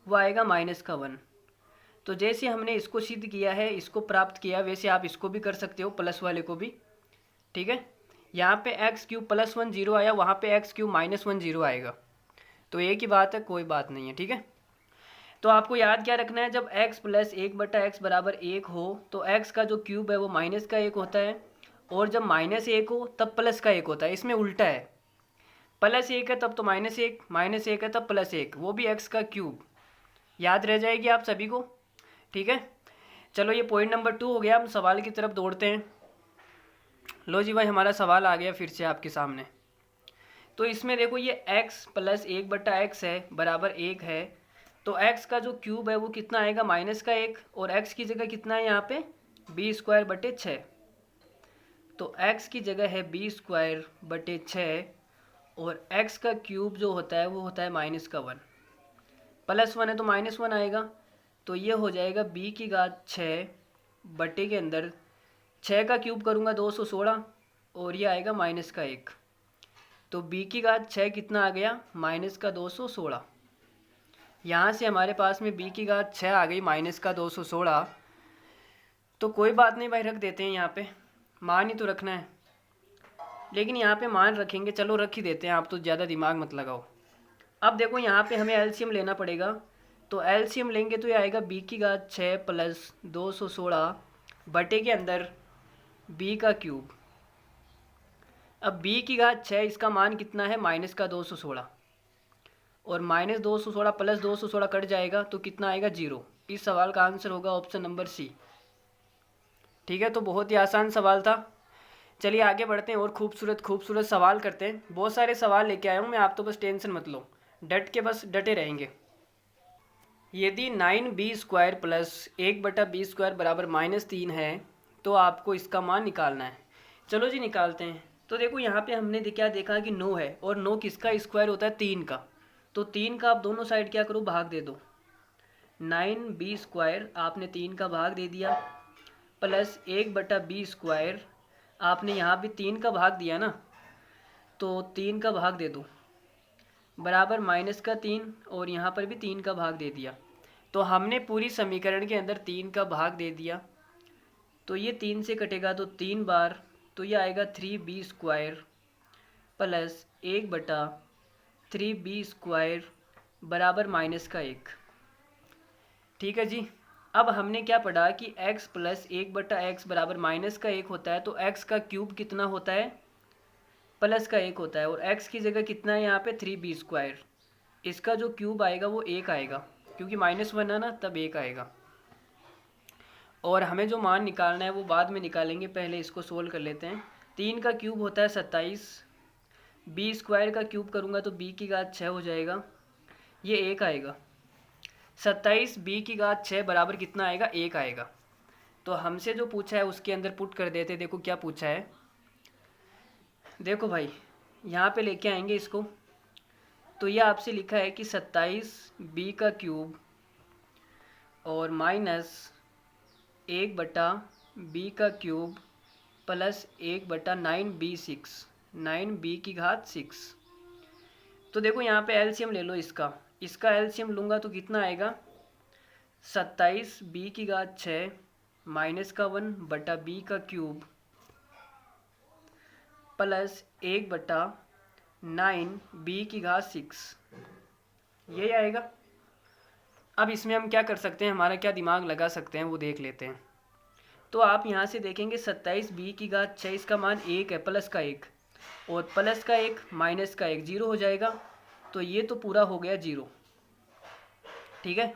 वो आएगा -1। तो जैसे हमने इसको सिद्ध किया है, इसको प्राप्त किया, वैसे आप इसको भी कर सकते हो, प्लस वाले को भी। ठीक है, यहाँ पे x³ + 1 0 आया, वहाँ पे x³ -1 0 आएगा, तो एक ही बात है, कोई बात नहीं है। ठीक है, तो आपको याद क्या रखना है, जब x प्लस 1/x बराबर 1 हो तो x का जो क्यूब है वो -1 होता है, और जब -1 हो तब +1 होता है। इसमें उल्टा है, +1 है तब तो -1, -1 है तब +1, वो भी x का क्यूब। याद रह जाएगी आप सभी को। ठीक है, चलो ये पॉइंट नंबर 2 हो गया। हम सवाल की तरफ दौड़ते हैं। लो जी भाई, हमारा सवाल आ गया फिर से आपके सामने। तो इसमें देखो ये x प्लस 1/x है बराबर 1 है, तो x का जो क्यूब है वो कितना आएगा -1, और x की जगह कितना है यहाँ पे b²/6, तो x की जगह है b²/6, और x का क्यूब जो होता है वो होता है -1, +1 है तो -1 आएगा, तो ये हो जाएगा b की घात 6 बटे के अंदर 6 का क्यूब करूँगा 216, और ये आएगा -1, तो b की घात 6 कितना आ गया -216। यहाँ से हमारे पास में b की घात 6 आ गई माइनस का 216। तो कोई बात नहीं भाई, रख देते हैं यहाँ पे, मान ही तो रखना है। लेकिन यहाँ पे मान रखेंगे, चलो रख ही देते हैं, आप तो ज़्यादा दिमाग मत लगाओ। अब देखो यहाँ पे हमें एलसीएम लेना पड़ेगा। तो एलसीएम लेंगे तो ये आएगा b की घात 6 प्लस 216 बटे के अंदर b का क्यूब। अब b की घात 6, इसका मान कितना है, माइनस का 216, और माइनस 216 प्लस 216 कट जाएगा तो कितना आएगा, 0। इस सवाल का आंसर होगा ऑप्शन नंबर सी। ठीक है, तो बहुत ही आसान सवाल था। चलिए आगे बढ़ते हैं और खूबसूरत खूबसूरत सवाल करते हैं। बहुत सारे सवाल लेके आया हूँ मैं, आप तो बस टेंशन मत लो, डट के बस डटे रहेंगे। यदि 9b² प्लस 1/b² बराबर -3 है तो आपको इसका मान निकालना है। चलो जी निकालते हैं। तो देखो यहाँ पे हमने क्या देखा कि 9 है, और 9 किसका स्क्वायर होता है, 3 का। तो 3 का आप दोनों साइड क्या करो, भाग दे दो। 9b² आपने 3 का भाग दे दिया, प्लस 1/b² आपने यहाँ भी 3 का भाग दिया ना, तो 3 का भाग दे दो, बराबर माइनस का 3, और यहाँ पर भी 3 का भाग दे दिया। तो हमने पूरी समीकरण के अंदर 3 का भाग दे दिया, तो ये 3 से कटेगा तो 3 बार, तो ये आएगा 3b² प्लस 1/3b² बराबर माइनस का 1। ठीक है जी। अब हमने क्या पढ़ा कि x प्लस 1/x बराबर माइनस का 1 होता है, तो x का क्यूब कितना होता है, प्लस का 1 होता है, और x की जगह कितना है यहाँ पे, 3b²। इसका जो क्यूब आएगा वो 1 आएगा, क्योंकि -1 है ना, तब 1 आएगा। और हमें जो मान निकालना है वो बाद में निकालेंगे, पहले इसको सोल्व कर लेते हैं। 3 का क्यूब होता है 27, b² का क्यूब करूँगा तो b की घात 6 हो जाएगा, ये 1 आएगा। 27 b की घात 6 बराबर कितना आएगा, 1 आएगा। तो हमसे जो पूछा है उसके अंदर पुट कर देते। देखो क्या पूछा है, देखो भाई यहाँ पे लेके आएंगे इसको। तो ये आपसे लिखा है कि 27b का क्यूब और माइनस 1/b का क्यूब प्लस 1/9b6, 9b की घात 6। तो देखो यहाँ पे एलसीएम ले लो इसका एलसीएम लूँगा तो कितना आएगा, 27b की घात 6 माइनस का 1/b का क्यूब प्लस 1/9b की घात 6, यही आएगा। अब इसमें हम क्या कर सकते हैं, हमारा क्या दिमाग लगा सकते हैं वो देख लेते हैं। तो आप यहाँ से देखेंगे 27b की घात 6, इसका मान 1 है, प्लस का 1, और प्लस का 1 माइनस का 1, 0 हो जाएगा। तो ये तो पूरा हो गया 0। ठीक है,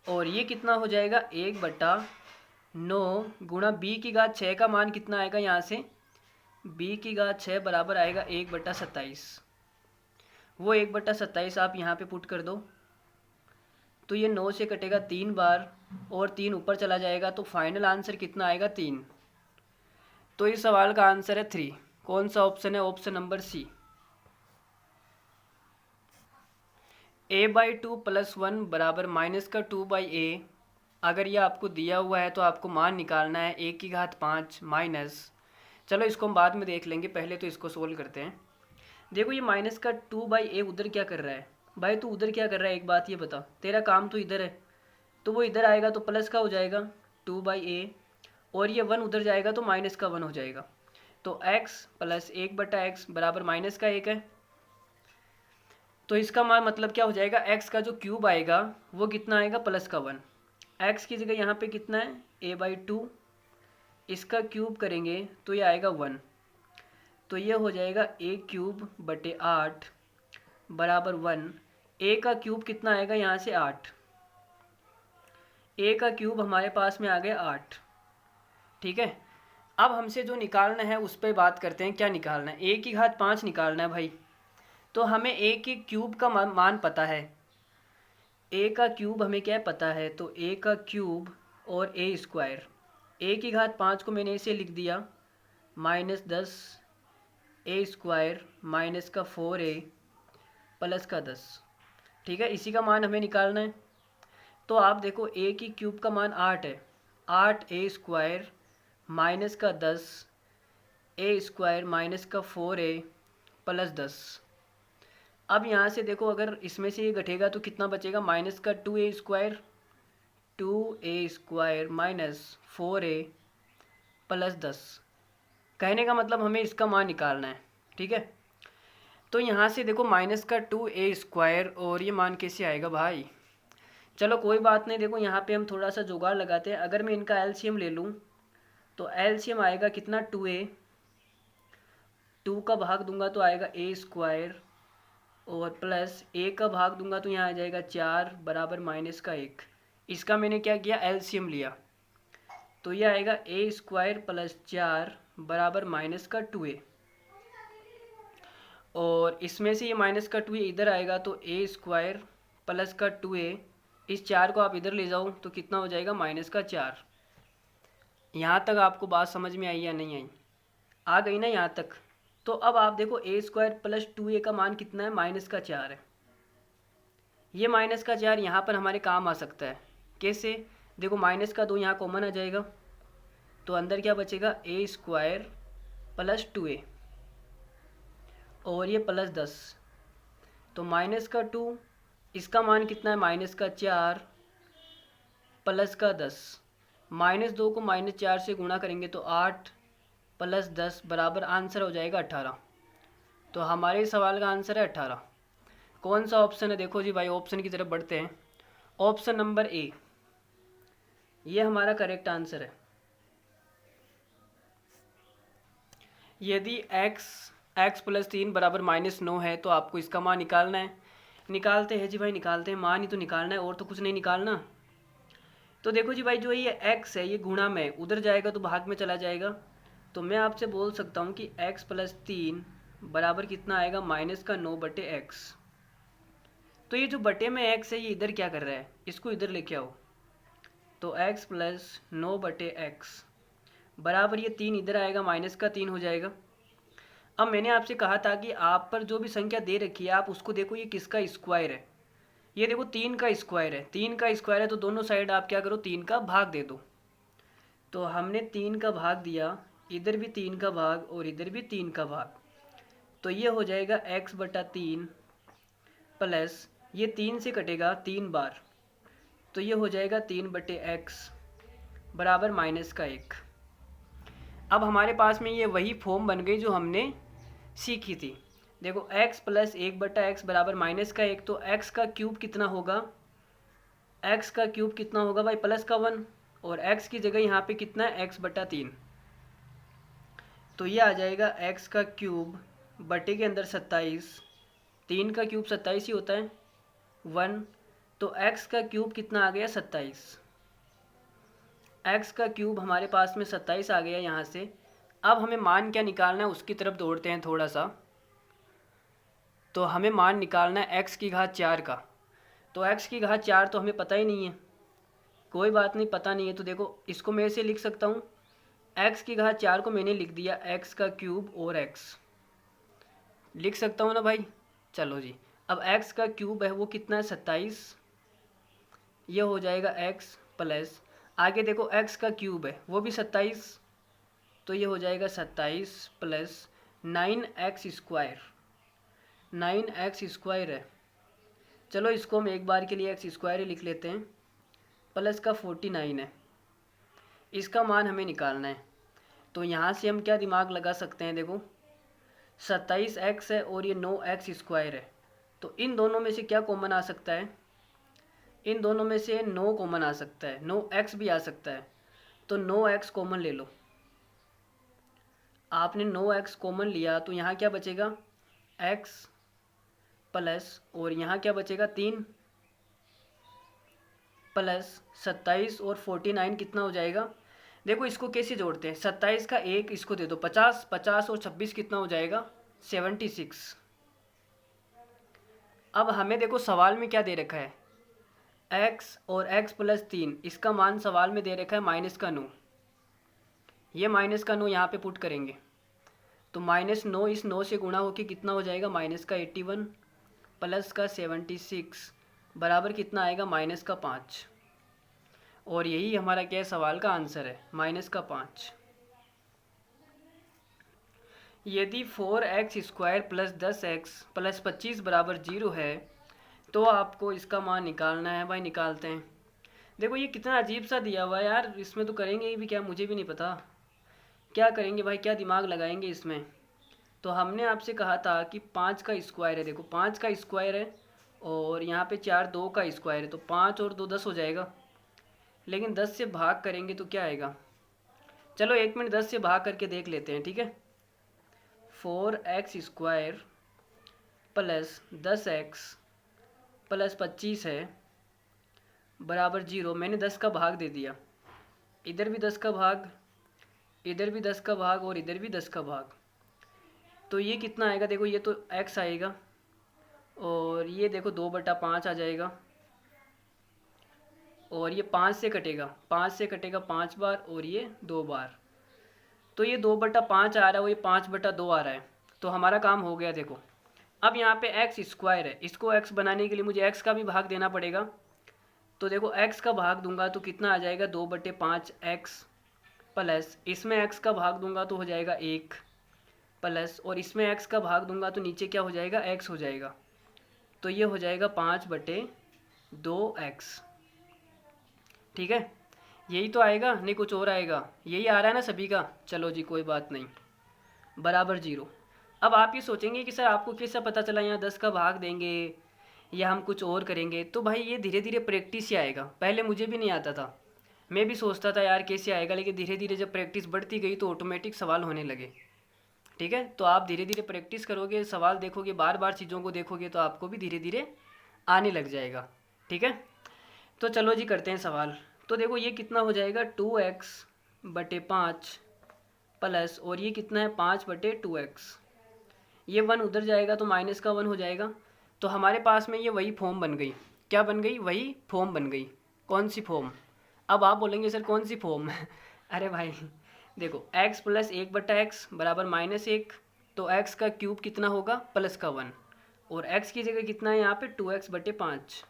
और ये कितना हो जाएगा, 1/9 गुणा b की घात 6 का मान कितना आएगा, यहाँ से b की घात 6 बराबर आएगा 1/27। वो 1/27 आप यहाँ पे पुट कर दो, तो ये 9 से कटेगा 3 बार, और 3 ऊपर चला जाएगा, तो फाइनल आंसर कितना आएगा, 3। तो इस सवाल का आंसर है 3। कौन सा ऑप्शन है, ऑप्शन नंबर सी। a/2 + 1 बराबर -2/a। अगर ये आपको दिया हुआ है तो आपको मान निकालना है 1 की घात 5 माइनस, चलो इसको हम बाद में देख लेंगे, पहले तो इसको सोल्व करते हैं। देखो ये -2/a उधर क्या कर रहा है, भाई तू उधर क्या कर रहा है, एक बात ये बता, तेरा काम तो इधर है, तो वो इधर आएगा तो प्लस का हो जाएगा 2/a, और ये 1 उधर जाएगा तो माइनस का 1 हो जाएगा। तो x प्लस 1/x बराबर माइनस का 1 है। तो इसका मान मतलब क्या हो जाएगा, x का जो क्यूब आएगा वो कितना आएगा, प्लस का 1। x की जगह यहाँ पे कितना है, a/2, इसका क्यूब करेंगे तो ये आएगा 1। तो ये हो जाएगा a³/8 बराबर 1। a का क्यूब कितना आएगा, यहाँ से 8, a का क्यूब हमारे पास में आ गया 8। ठीक है, अब हमसे जो निकालना है उस पर बात करते हैं। क्या निकालना है, a की घात 5 निकालना है भाई। तो हमें a के क्यूब का मान पता है, a का क्यूब हमें क्या पता है, तो a का क्यूब और a², a की घात 5 को मैंने ऐसे लिख दिया, -10 a² माइनस का 4a प्लस का 10। ठीक है, इसी का मान हमें निकालना है। तो आप देखो a की क्यूब का मान 8 है, 8a² माइनस का 10 a² माइनस का 4a प्लस 10। अब यहाँ से देखो अगर इसमें से ये घटेगा तो कितना बचेगा, माइनस का 2a² माइनस 4a प्लस 10। कहने का मतलब हमें इसका मान निकालना है, ठीक है। तो यहाँ से देखो माइनस का 2a² और ये मान कैसे आएगा भाई। चलो कोई बात नहीं, देखो यहाँ पे हम थोड़ा सा जुगाड़ लगाते हैं। अगर मैं इनका एलसीएम ले लूँ तो एलसीएम आएगा कितना, 2a, 2 का भाग दूंगा तो आएगा a² और प्लस a का भाग दूंगा तो यहाँ आ जाएगा 4 बराबर माइनस का 1। इसका मैंने क्या किया, एलसीएम लिया, तो ये आएगा a² प्लस 4 बराबर माइनस का 2a। और इसमें से ये माइनस का 2a इधर आएगा तो a² प्लस का 2a, इस 4 को आप इधर ले जाओ तो कितना हो जाएगा, माइनस का 4। यहाँ तक आपको बात समझ में आई या नहीं आई, आ गई ना यहाँ तक। तो अब आप देखो a² प्लस 2a का मान कितना है, माइनस का 4 है। ये माइनस का 4 यहाँ पर हमारे काम आ सकता है। कैसे, देखो माइनस का 2 यहाँ कॉमन आ जाएगा तो अंदर क्या बचेगा, a² प्लस 2a और ये प्लस 10, तो माइनस का 2, इसका मान कितना है, माइनस का 4 प्लस का 10। -2 को -4 से गुणा करेंगे तो 8 प्लस 10 बराबर आंसर हो जाएगा 18। तो हमारे सवाल का आंसर है 18। कौन सा ऑप्शन है, देखो जी भाई ऑप्शन की तरफ बढ़ते हैं। ऑप्शन नंबर ए, ये हमारा करेक्ट आंसर है। यदि x प्लस 3 बराबर -9 है तो आपको इसका मान निकालना है। निकालते हैं जी भाई, निकालते हैं, मान ही तो निकालना है और तो कुछ नहीं निकालना। तो देखो जी भाई जो ये x है ये गुणा में उधर जाएगा तो भाग में चला जाएगा, तो मैं आपसे बोल सकता हूँ कि x प्लस 3 बराबर कितना आएगा, माइनस का 9/x। तो ये जो बटे में x है ये इधर क्या कर रहा है, इसको इधर लेके आओ, तो x प्लस 9/x बराबर ये 3 इधर आएगा, माइनस का 3 हो जाएगा। अब मैंने आपसे कहा था कि आप पर जो भी संख्या दे रखी है आप उसको देखो ये किसका स्क्वायर है। ये देखो 3 का स्क्वायर है, 3 का स्क्वायर है तो दोनों साइड आप क्या करो, 3 का भाग दे दो। तो हमने 3 का भाग दिया, इधर भी 3 का भाग और इधर भी 3 का भाग, तो ये हो जाएगा x/3 प्लस ये 3 से कटेगा 3 बार, तो ये हो जाएगा 3/x बराबर माइनस का 1। अब हमारे पास में ये वही फॉर्म बन गई जो हमने सीखी थी। देखो x प्लस 1/x बराबर माइनस का 1, तो x का क्यूब कितना होगा, x का क्यूब कितना होगा भाई, प्लस का 1, और x की जगह यहाँ पे कितना है, x/3, तो ये आ जाएगा x का क्यूब बटे के अंदर 27, 3 का क्यूब 27 ही होता है 1, तो x का क्यूब कितना आ गया, 27। x का क्यूब हमारे पास में 27 आ गया यहाँ से। अब हमें मान क्या निकालना है उसकी तरफ दौड़ते हैं थोड़ा सा। तो हमें मान निकालना है x की घात 4 का, तो x की घात 4 तो हमें पता ही नहीं है, कोई बात नहीं, पता नहीं है तो देखो इसको मैं ऐसे लिख सकता हूँ, x की घात 4 को मैंने लिख दिया x का क्यूब और x लिख सकता हूँ ना भाई। चलो जी, अब x का क्यूब है वो कितना है, 27, ये हो जाएगा x प्लस, आगे देखो x का क्यूब है वो भी 27, तो ये हो जाएगा 27 प्लस 9x², 9x² है। चलो इसको हम एक बार के लिए x² ही लिख लेते हैं, प्लस का 49 है, इसका मान हमें निकालना है। तो यहाँ से हम क्या दिमाग लगा सकते हैं, देखो 27x है और ये 9x² है, तो इन दोनों में से क्या कॉमन आ सकता है, इन दोनों में से 9 कॉमन आ सकता है, 9x भी आ सकता है, तो 9x कॉमन ले लो। आपने 9x कॉमन लिया तो यहाँ क्या बचेगा, x प्लस, और यहाँ क्या बचेगा 3 प्लस 27 और 49 कितना हो जाएगा। देखो इसको कैसे जोड़ते हैं, 27 का 1 इसको दे दो 50, 50 और 26 कितना हो जाएगा 76। अब हमें देखो सवाल में क्या दे रखा है, x और x प्लस 3, इसका मान सवाल में दे रखा है माइनस का 9, ये माइनस का 9 यहाँ पे पुट करेंगे तो -9 इस 9 से गुणा होके कितना हो जाएगा, माइनस का 81 प्लस का 76 बराबर कितना आएगा, माइनस का 5। और यही हमारा क्या है, सवाल का आंसर है, -5। यदि 4x² प्लस 10x प्लस 25 बराबर 0 है तो आपको इसका मान निकालना है। भाई निकालते हैं। देखो ये कितना अजीब सा दिया हुआ है यार, इसमें तो करेंगे भी क्या मुझे भी नहीं पता। क्या करेंगे भाई, क्या दिमाग लगाएंगे इसमें। तो हमने आपसे कहा था कि 5 का स्क्वायर है। देखो 5 का स्क्वायर है और यहाँ पे 4 2 का स्क्वायर है, तो 5 और 2 10 हो जाएगा। लेकिन 10 से भाग करेंगे तो क्या आएगा। चलो 1 मिनट 10 से भाग करके देख लेते हैं, ठीक है। 4x² प्लस 10x प्लस 25 है बराबर 0। मैंने 10 का भाग दे दिया, इधर भी 10 का भाग, इधर भी 10 का भाग और इधर भी 10 का भाग। तो ये कितना आएगा, देखो ये तो x आएगा और ये देखो 2/5 आ जाएगा और ये 5 से कटेगा, 5 से कटेगा 5 बार और ये 2 बार। तो ये 2/5 आ रहा है, वो ये 5/2 आ रहा है। तो हमारा काम हो गया। देखो अब यहाँ पे x² है, इसको x बनाने के लिए मुझे x का भी भाग देना पड़ेगा। तो देखो x का भाग दूंगा तो कितना आ जाएगा 2/5x प्लस इसमें x का भाग दूंगा तो हो जाएगा 1 प्लस और इसमें x का भाग दूंगा तो नीचे क्या हो जाएगा x हो जाएगा। तो ये हो जाएगा 5/2x। ठीक है, यही तो आएगा, नहीं कुछ और आएगा। यही आ रहा है ना सभी का। चलो जी कोई बात नहीं, बराबर 0। अब आप ये सोचेंगे कि सर आपको कैसा पता चला यहाँ 10 का भाग देंगे या हम कुछ और करेंगे। तो भाई ये धीरे धीरे प्रैक्टिस से आएगा। पहले मुझे भी नहीं आता था, मैं भी सोचता था यार कैसे आएगा, लेकिन धीरे धीरे जब प्रैक्टिस बढ़ती गई तो ऑटोमेटिक सवाल होने लगे। ठीक है, तो आप धीरे धीरे प्रैक्टिस करोगे, सवाल देखोगे, बार बार चीज़ों को देखोगे तो आपको भी धीरे धीरे आने लग जाएगा। ठीक है, तो चलो जी करते हैं सवाल। तो देखो ये कितना हो जाएगा 2x/5 प्लस और ये कितना है 5/2x। ये 1 उधर जाएगा तो माइनस का 1 हो जाएगा। तो हमारे पास में ये वही फॉर्म बन गई। क्या बन गई, वही फॉर्म बन गई। कौन सी फॉर्म। अब आप बोलेंगे सर कौन सी फॉर्म अरे भाई देखो x प्लस 1/x बराबर -1, तो x का क्यूब कितना होगा प्लस का 1 और x की जगह कितना है यहाँ पे 2x/5।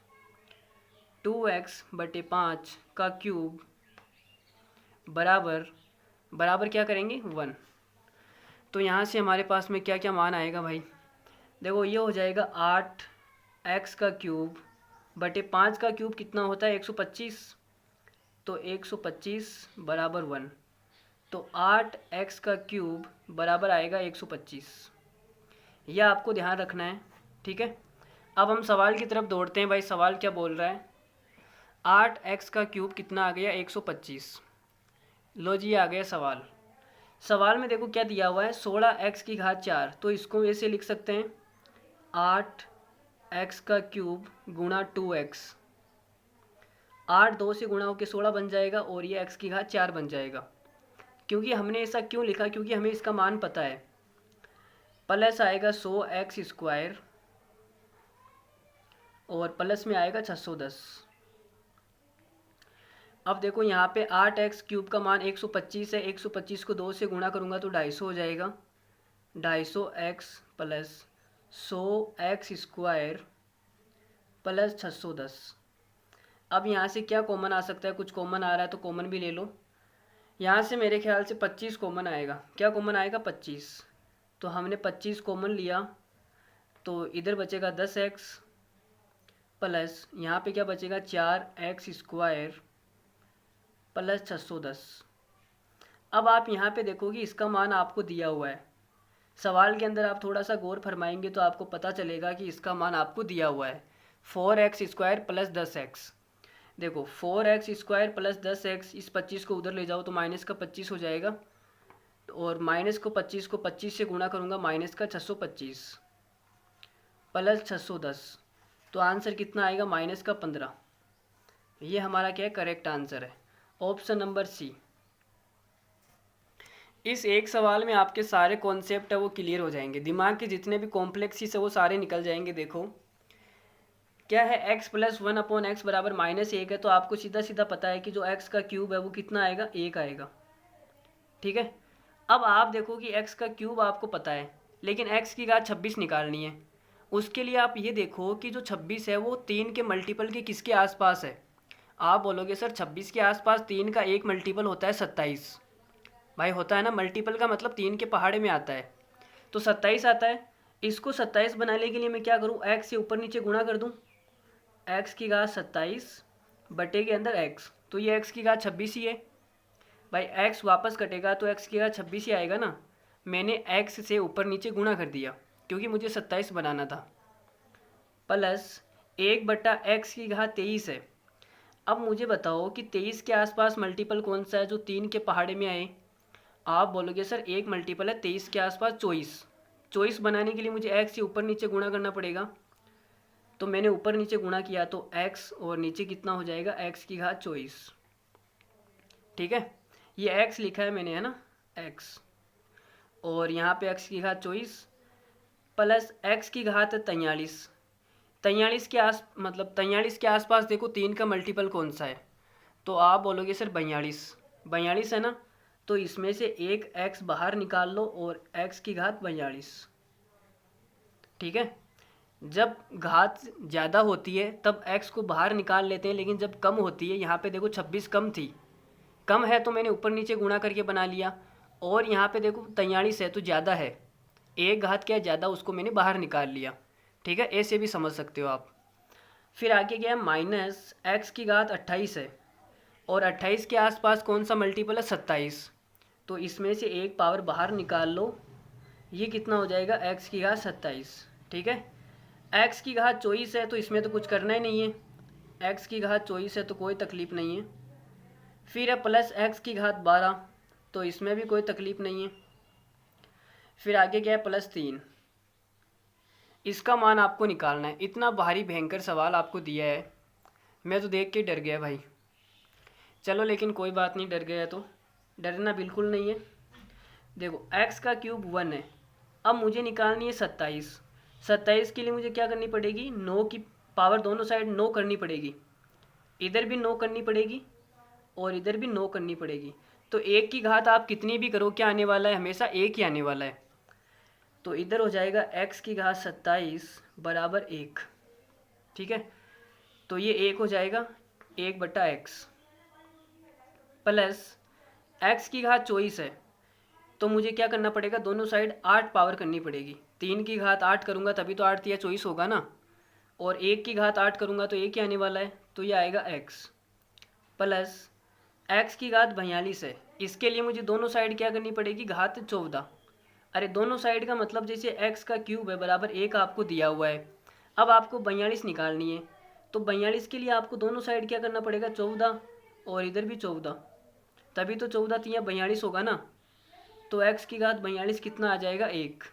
2x/5 का क्यूब बराबर बराबर क्या करेंगे 1। तो यहाँ से हमारे पास में क्या क्या मान आएगा भाई। देखो ये हो जाएगा 8x का क्यूब बटे 5 का क्यूब कितना होता है 125, तो 125 बराबर 1। तो 8x का क्यूब बराबर आएगा 125। यह आपको ध्यान रखना है। ठीक है, अब हम सवाल की तरफ दौड़ते हैं। भाई सवाल क्या बोल रहा है, 8x का क्यूब कितना आ गया 125। लो जी आ गया सवाल। सवाल में देखो क्या दिया हुआ है 16x⁴। तो इसको ऐसे लिख सकते हैं 8x का क्यूब गुणा 2x। 8 2 से गुणा होकर 16 बन जाएगा और ये x⁴ बन जाएगा। क्योंकि हमने ऐसा क्यों लिखा, क्योंकि हमें इसका मान पता है। प्लस आएगा 100x² और प्लस में आएगा 610। अब देखो यहाँ पे 8x³ का मान 125 है। 125 को 2 से गुणा करूँगा तो 250 हो जाएगा। 250x plus 100x² plus 610। अब यहाँ से क्या कॉमन आ सकता है, कुछ कॉमन आ रहा है तो कॉमन भी ले लो। यहाँ से मेरे ख्याल से 25 कॉमन आएगा। क्या कॉमन आएगा 25। तो हमने 25 कॉमन लिया तो इधर बचेगा 10x प्लस यहाँ पे क्या बचेगा 4x² प्लस 610। अब आप यहाँ पे देखोगे इसका मान आपको दिया हुआ है। सवाल के अंदर आप थोड़ा सा गौर फरमाएंगे तो आपको पता चलेगा कि इसका मान आपको दिया हुआ है 4x² प्लस 10x। देखो 4x² प्लस 10x, इस 25 को उधर ले जाओ तो माइनस का 25 हो जाएगा और माइनस को 25 को 25 से गुणा करूँगा माइनस का 625 प्लस 610। तो आंसर कितना आएगा माइनस का 15। ये हमारा क्या है करेक्ट आंसर है, ऑप्शन नंबर सी। इस एक सवाल में आपके सारे कॉन्सेप्ट है वो क्लियर हो जाएंगे। दिमाग के जितने भी कॉम्प्लेक्सिस है वो सारे निकल जाएंगे। देखो क्या है x प्लस 1/x बराबर -1 है, तो आपको सीधा सीधा पता है कि जो x का क्यूब है वो कितना आएगा 1 आएगा। ठीक है, अब आप देखो कि x का क्यूब आपको पता है लेकिन x⁴ 26 निकालनी है। उसके लिए आप ये देखो कि जो 26 है वो 3 के मल्टीपल के किसके आसपास है। आप बोलोगे सर 26 के आसपास 3 का एक मल्टीपल होता है 27। भाई होता है ना, मल्टीपल का मतलब 3 के पहाड़े में आता है। तो 27 आता है। इसको 27 बनाने के लिए मैं क्या करूँ, x से ऊपर नीचे गुणा कर दूँ, x की घात 27 बटे के अंदर x, तो ये x की घात 26 ही है भाई। x वापस कटेगा तो x की घात 26 ही आएगा ना। मैंने x से ऊपर नीचे गुणा कर दिया क्योंकि मुझे 27 बनाना था, प्लस 1/x की घात 23 है। अब मुझे बताओ कि 23 के आसपास मल्टीपल कौन सा है जो 3 के पहाड़े में आए। आप बोलोगे सर एक मल्टीपल है 23 के आसपास 24। 24 बनाने के लिए मुझे x से ऊपर नीचे गुणा करना पड़ेगा, तो मैंने ऊपर नीचे गुणा किया तो x और नीचे कितना हो जाएगा, x की घात 24। ठीक है, ये x लिखा है मैंने, है ना, x, और यहाँ पे x की घात 24 प्लस x की घात 43। 43 के आसपास देखो 3 का मल्टीपल कौन सा है, तो आप बोलोगे सर 42। 42 है ना, तो इसमें से एक x बाहर निकाल लो और x की घात 42। ठीक है, जब घात ज़्यादा होती है तब x को बाहर निकाल लेते हैं, लेकिन जब कम होती है, यहाँ पे देखो 26 कम थी, कम है तो मैंने ऊपर नीचे गुणा करके बना लिया, और यहाँ पे देखो 43 है तो ज़्यादा है, एक घात क्या है ज़्यादा, उसको मैंने बाहर निकाल लिया। ठीक है, ऐसे भी समझ सकते हो आप। फिर आगे क्या है, माइनस x की घात 28 है, और 28 के आसपास कौन सा मल्टीपल है, 27, तो इसमें से एक पावर बाहर निकाल लो, ये कितना हो जाएगा, x की घात 27। ठीक है, x की घात 24 है तो इसमें तो कुछ करना ही नहीं है, x की घात 24 है तो कोई तकलीफ़ नहीं है। फिर है प्लस x की घात 12, तो इसमें भी कोई तकलीफ़ नहीं है। फिर आगे क्या है, +3, इसका मान आपको निकालना है। इतना भारी भयंकर सवाल आपको दिया है, मैं तो देख के डर गया भाई। चलो लेकिन कोई बात नहीं, डर गया तो डरना बिल्कुल नहीं है। देखो x का क्यूब 1 है, अब मुझे निकालनी है 27। 27 के लिए मुझे क्या करनी पड़ेगी, 9 की पावर दोनों साइड 9 करनी पड़ेगी, इधर भी 9 करनी पड़ेगी और इधर भी 9 करनी पड़ेगी। तो एक की घात आप कितनी भी करो, क्या आने वाला है, हमेशा एक ही आने वाला है। तो इधर हो जाएगा x की घात 27 बराबर 1। ठीक है, तो ये 1 हो जाएगा 1/x, प्लस x की घात 24 है, तो मुझे क्या करना पड़ेगा, दोनों साइड 8 पावर करनी पड़ेगी। 3 की घात 8 करूँगा तभी तो 8 या 24 होगा ना, और 1 की घात 8 करूँगा तो 1 ही आने वाला है, तो ये आएगा x, प्लस x की घात 42 है। इसके लिए मुझे दोनों साइड क्या करनी पड़ेगी, घात 14। अरे दोनों साइड का मतलब जैसे x का क्यूब है बराबर 1 आपको दिया हुआ है, अब आपको 42 निकालनी है, तो 42 के लिए आपको दोनों साइड क्या करना पड़ेगा, 14, और इधर भी 14, तभी तो 14 तिया 42 होगा ना। तो x की घात 42 कितना आ जाएगा, 1,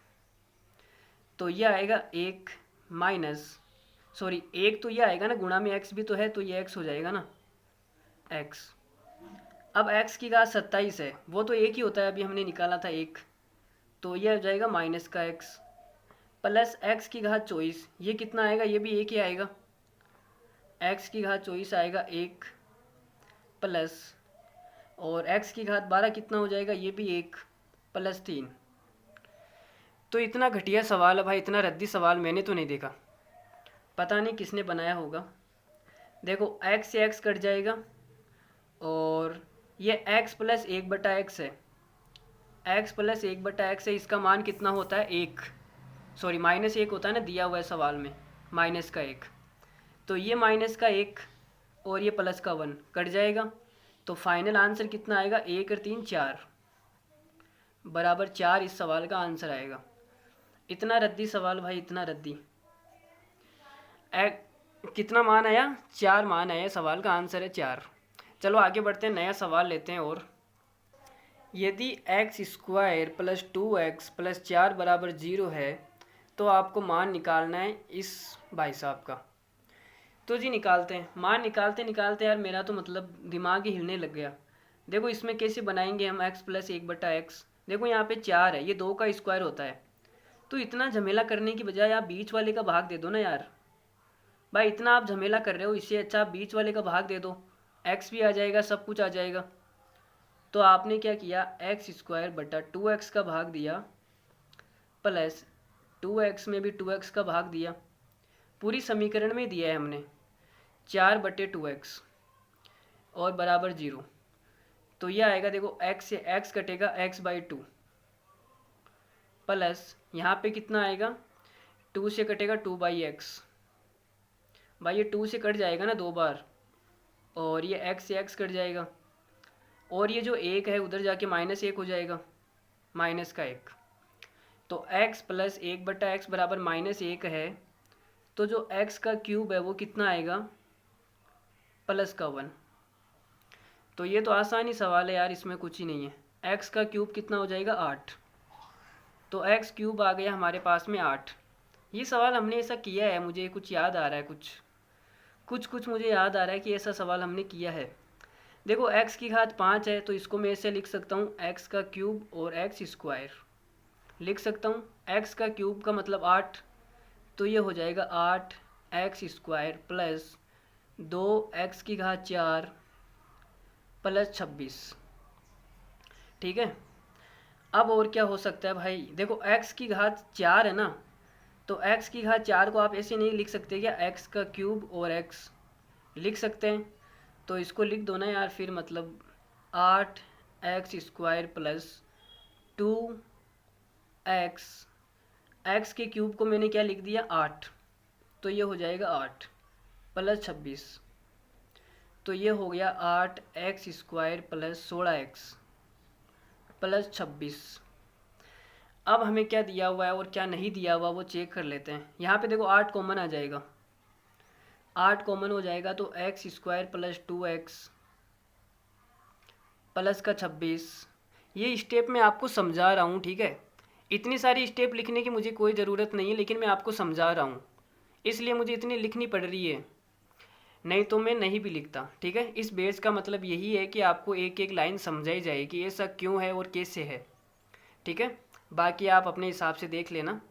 तो ये आएगा 1 माइनस, सॉरी 1 तो ये आएगा ना, गुणा में x भी तो है, तो ये x हो जाएगा ना, x। अब x की घात 27 है, वो तो एक ही होता है, अभी हमने निकाला था 1, तो ये हो जाएगा माइनस का x, प्लस x की घात 24, ये कितना आएगा, ये भी 1 ही आएगा, x की घात 24 आएगा 1, प्लस और x की घात 12 कितना हो जाएगा, ये भी 1, प्लस 3। तो इतना घटिया सवाल है भाई, इतना रद्दी सवाल मैंने तो नहीं देखा, पता नहीं किसने बनाया होगा। देखो x से x कट जाएगा, और ये x प्लस 1/x है, x प्लस 1/x है, इसका मान कितना होता है, 1, सॉरी -1 होता है ना, दिया हुआ है सवाल में माइनस का 1, तो ये माइनस का 1 और ये प्लस का 1 कट जाएगा, तो फाइनल आंसर कितना आएगा, 1 और 3 4 बराबर 4 इस सवाल का आंसर आएगा। इतना रद्दी सवाल भाई, इतना रद्दी। कितना मान आया, 4 मान आया, सवाल का आंसर है 4। चलो आगे बढ़ते हैं, नया सवाल लेते हैं। और यदि x² प्लस 2x प्लस 4 बराबर 0 है तो आपको मान निकालना है इस भाई साहब का। तो जी निकालते हैं, मान निकालते निकालते यार मेरा तो मतलब दिमाग ही हिलने लग गया। देखो इसमें कैसे बनाएंगे हम, x प्लस 1/x, देखो यहाँ पे 4 है, ये 2 का स्क्वायर होता है, तो इतना झमेला करने की बजाय आप बीच वाले का भाग दे दो ना यार। भाई इतना आप झमेला कर रहे हो, इससे अच्छा आप बीच वाले का भाग दे दो, x भी आ जाएगा, सब कुछ आ जाएगा। तो आपने क्या किया, x² 2x का भाग दिया, प्लस 2x में भी 2x का भाग दिया, पूरी समीकरण में दिया है हमने 4/2x और बराबर 0। तो यह आएगा, देखो x से x कटेगा x/2, प्लस यहाँ पे कितना आएगा, 2 से कटेगा 2/x। भाई ये 2 से कट जाएगा ना 2 बार, और ये x से x कट जाएगा, और ये जो 1 है उधर जाके -1 हो जाएगा, माइनस का 1। तो x प्लस 1/x बराबर -1 है। तो जो x का क्यूब है वो कितना आएगा, प्लस का 1। तो ये तो आसानी सवाल है यार, इसमें कुछ ही नहीं है। x का क्यूब कितना हो जाएगा, 8। तो x क्यूब आ गया हमारे पास में 8। ये सवाल हमने ऐसा किया है, मुझे कुछ याद आ रहा है, कुछ मुझे याद आ रहा है कि ऐसा सवाल हमने किया है। देखो x की घात 5 है, तो इसको मैं ऐसे लिख सकता हूँ x का क्यूब और x स्क्वायर लिख सकता हूँ। x का क्यूब का मतलब 8, तो ये हो जाएगा 8x स्क्वायर प्लस 2x की घात 4 प्लस 26। ठीक है। अब और क्या हो सकता है भाई, देखो x की घात 4 है ना, तो x की घात 4 को आप ऐसे नहीं लिख सकते क्या, x का क्यूब और x लिख सकते हैं। तो इसको लिख दो ना यार फिर, मतलब 8x square plus 2x, x के क्यूब को मैंने क्या लिख दिया, 8, तो ये हो जाएगा 8 प्लस 26। तो ये हो गया 8x square plus 16x plus 26। अब हमें क्या दिया हुआ है और क्या नहीं दिया हुआ वो चेक कर लेते हैं। यहाँ पे देखो 8 कॉमन आ जाएगा, 8 कॉमन हो जाएगा, तो x square plus 2x plus का 26। ये स्टेप मैं आपको समझा रहा हूँ, ठीक है। इतनी सारी स्टेप लिखने की मुझे कोई ज़रूरत नहीं है, लेकिन मैं आपको समझा रहा हूँ, इसलिए मुझे इतनी लिखनी पड़ रही है, नहीं तो मैं नहीं भी लिखता। ठीक है, इस बेस का मतलब यही है कि आपको एक एक लाइन समझाई जाए कि ऐसा क्यों है और कैसे है। ठीक है, बाकी आप अपने हिसाब से देख लेना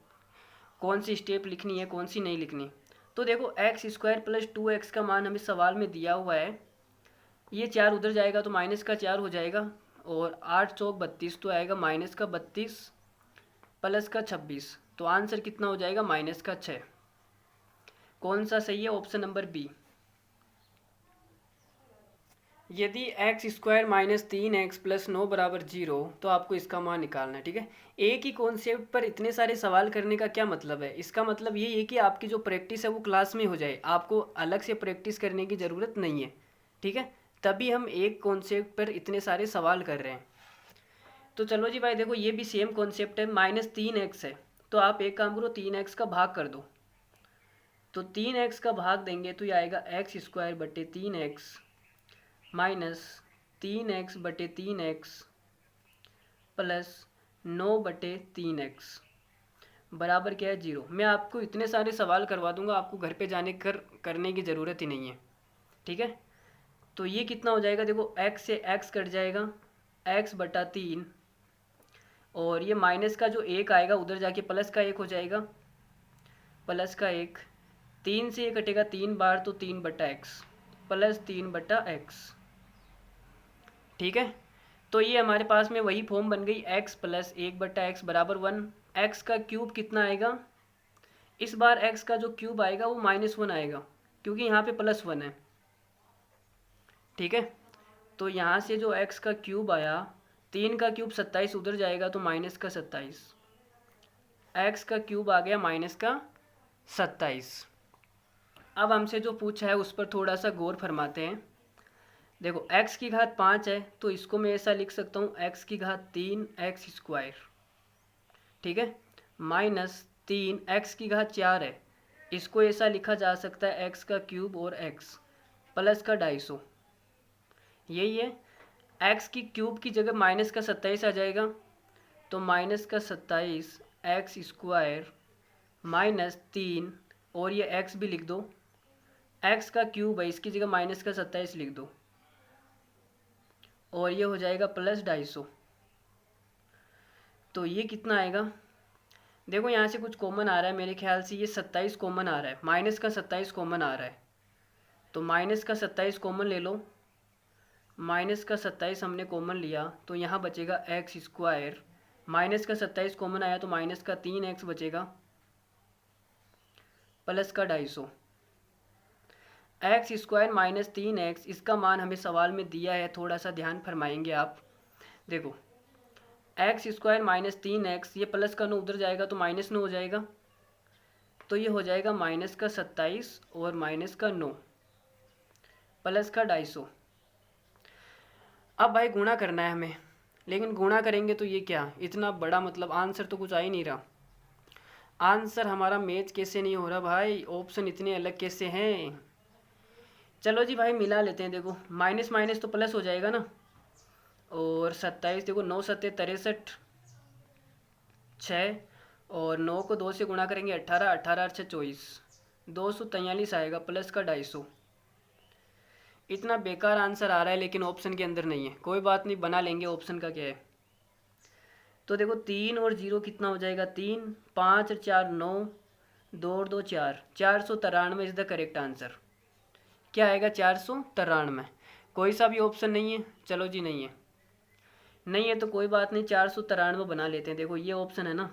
कौन सी स्टेप लिखनी है कौन सी नहीं लिखनी। तो देखो x स्क्वायर प्लस 2x का मान हमें सवाल में दिया हुआ है। ये 4 उधर जाएगा तो माइनस का 4 हो जाएगा, और 8 चौक 32, तो आएगा माइनस का 32 प्लस का 26। तो आंसर कितना हो जाएगा, माइनस का 6। कौन सा सही है, ऑप्शन नंबर बी। यदि x square minus 3x plus 9 बराबर 0, तो आपको इसका मान निकालना है। ठीक है, एक ही कॉन्सेप्ट पर इतने सारे सवाल करने का क्या मतलब है, इसका मतलब ये है कि आपकी जो प्रैक्टिस है वो क्लास में हो जाए, आपको अलग से प्रैक्टिस करने की ज़रूरत नहीं है। ठीक है, तभी हम एक कॉन्सेप्ट पर इतने सारे सवाल कर रहे हैं। तो चलो जी भाई, देखो ये भी सेम कॉन्सेप्ट है, -3x है, तो आप एक काम करो 3x का भाग कर दो। तो 3x का भाग देंगे तो ये आएगा एक्स स्क्वायर बटे 3x minus 3x/3x plus 9/3x बराबर क्या है, 0। मैं आपको इतने सारे सवाल करवा दूंगा, आपको घर पे जाने करने की ज़रूरत ही नहीं है। ठीक है, तो ये कितना हो जाएगा, देखो x से x कट जाएगा, x/3, और ये माइनस का जो 1 आएगा उधर जाके प्लस का 1 हो जाएगा, प्लस का 1। 3 से ये कटेगा 3 बार, तो 3/x प्लस 3/x। ठीक है, तो ये हमारे पास में वही फॉर्म बन गई, x प्लस 1/x बराबर 1। x का क्यूब कितना आएगा, इस बार x का जो क्यूब आएगा वो -1 आएगा, क्योंकि यहाँ पे +1 है। ठीक है, तो यहाँ से जो x का क्यूब आया, 3 का क्यूब 27 उधर जाएगा, तो माइनस का 27। x का क्यूब आ गया -27। अब हमसे जो पूछा है उस पर थोड़ा सा गौर फरमाते हैं। देखो x की घात 5 है, तो इसको मैं ऐसा लिख सकता हूँ x की घात 3x स्क्वायर। ठीक है, -3 x की घात 4 है, इसको ऐसा लिखा जा सकता है x का क्यूब और x प्लस का 250। यही है, x की क्यूब की जगह माइनस का 27 आ जाएगा, तो माइनस का 27 x स्क्वायर -3, और ये x भी लिख दो, x का क्यूब है इसकी जगह माइनस का 27 लिख दो, और ये हो जाएगा प्लस 250। तो ये कितना आएगा, देखो यहाँ से कुछ कॉमन आ रहा है, मेरे ख्याल से ये 27 कॉमन आ रहा है, माइनस का 27 कॉमन आ रहा है, तो माइनस का 27 कॉमन ले लो। माइनस का 27 हमने कॉमन लिया, तो यहाँ बचेगा एक्स स्क्वायर, माइनस का 27 कॉमन आया तो माइनस का 3x बचेगा प्लस का 250। एक्स स्क्वायर -3x, इसका मान हमें सवाल में दिया है, थोड़ा सा ध्यान फरमाएंगे आप। देखो एक्स स्क्वायर माइनस 3x, ये प्लस का 9 उधर जाएगा तो माइनस 9 हो जाएगा, तो ये हो जाएगा माइनस का 27 और माइनस का 9 प्लस का 250। अब भाई गुणा करना है हमें, लेकिन गुणा करेंगे तो ये क्या इतना बड़ा, मतलब आंसर तो कुछ आ ही नहीं रहा। आंसर हमारा मैच कैसे नहीं हो रहा भाई, ऑप्शन इतने अलग कैसे हैं। चलो जी भाई मिला लेते हैं, देखो माइनस माइनस तो प्लस हो जाएगा ना, और 27 देखो 9 सत्ते 63 6, और 9 को 2 से गुणा करेंगे 18, 18 और 6 24, 243 आएगा प्लस का 250। इतना बेकार आंसर आ रहा है लेकिन ऑप्शन के अंदर नहीं है, कोई बात नहीं बना लेंगे, ऑप्शन का क्या है। तो देखो 3 और 0 कितना हो जाएगा, 3, 5 और 4 9, 2 और 2 4, 493 इज़ द करेक्ट आंसर। क्या आएगा 493, कोई सा भी ऑप्शन नहीं है। चलो जी नहीं है, नहीं है तो कोई बात नहीं, 493 बना लेते हैं। देखो ये ऑप्शन है ना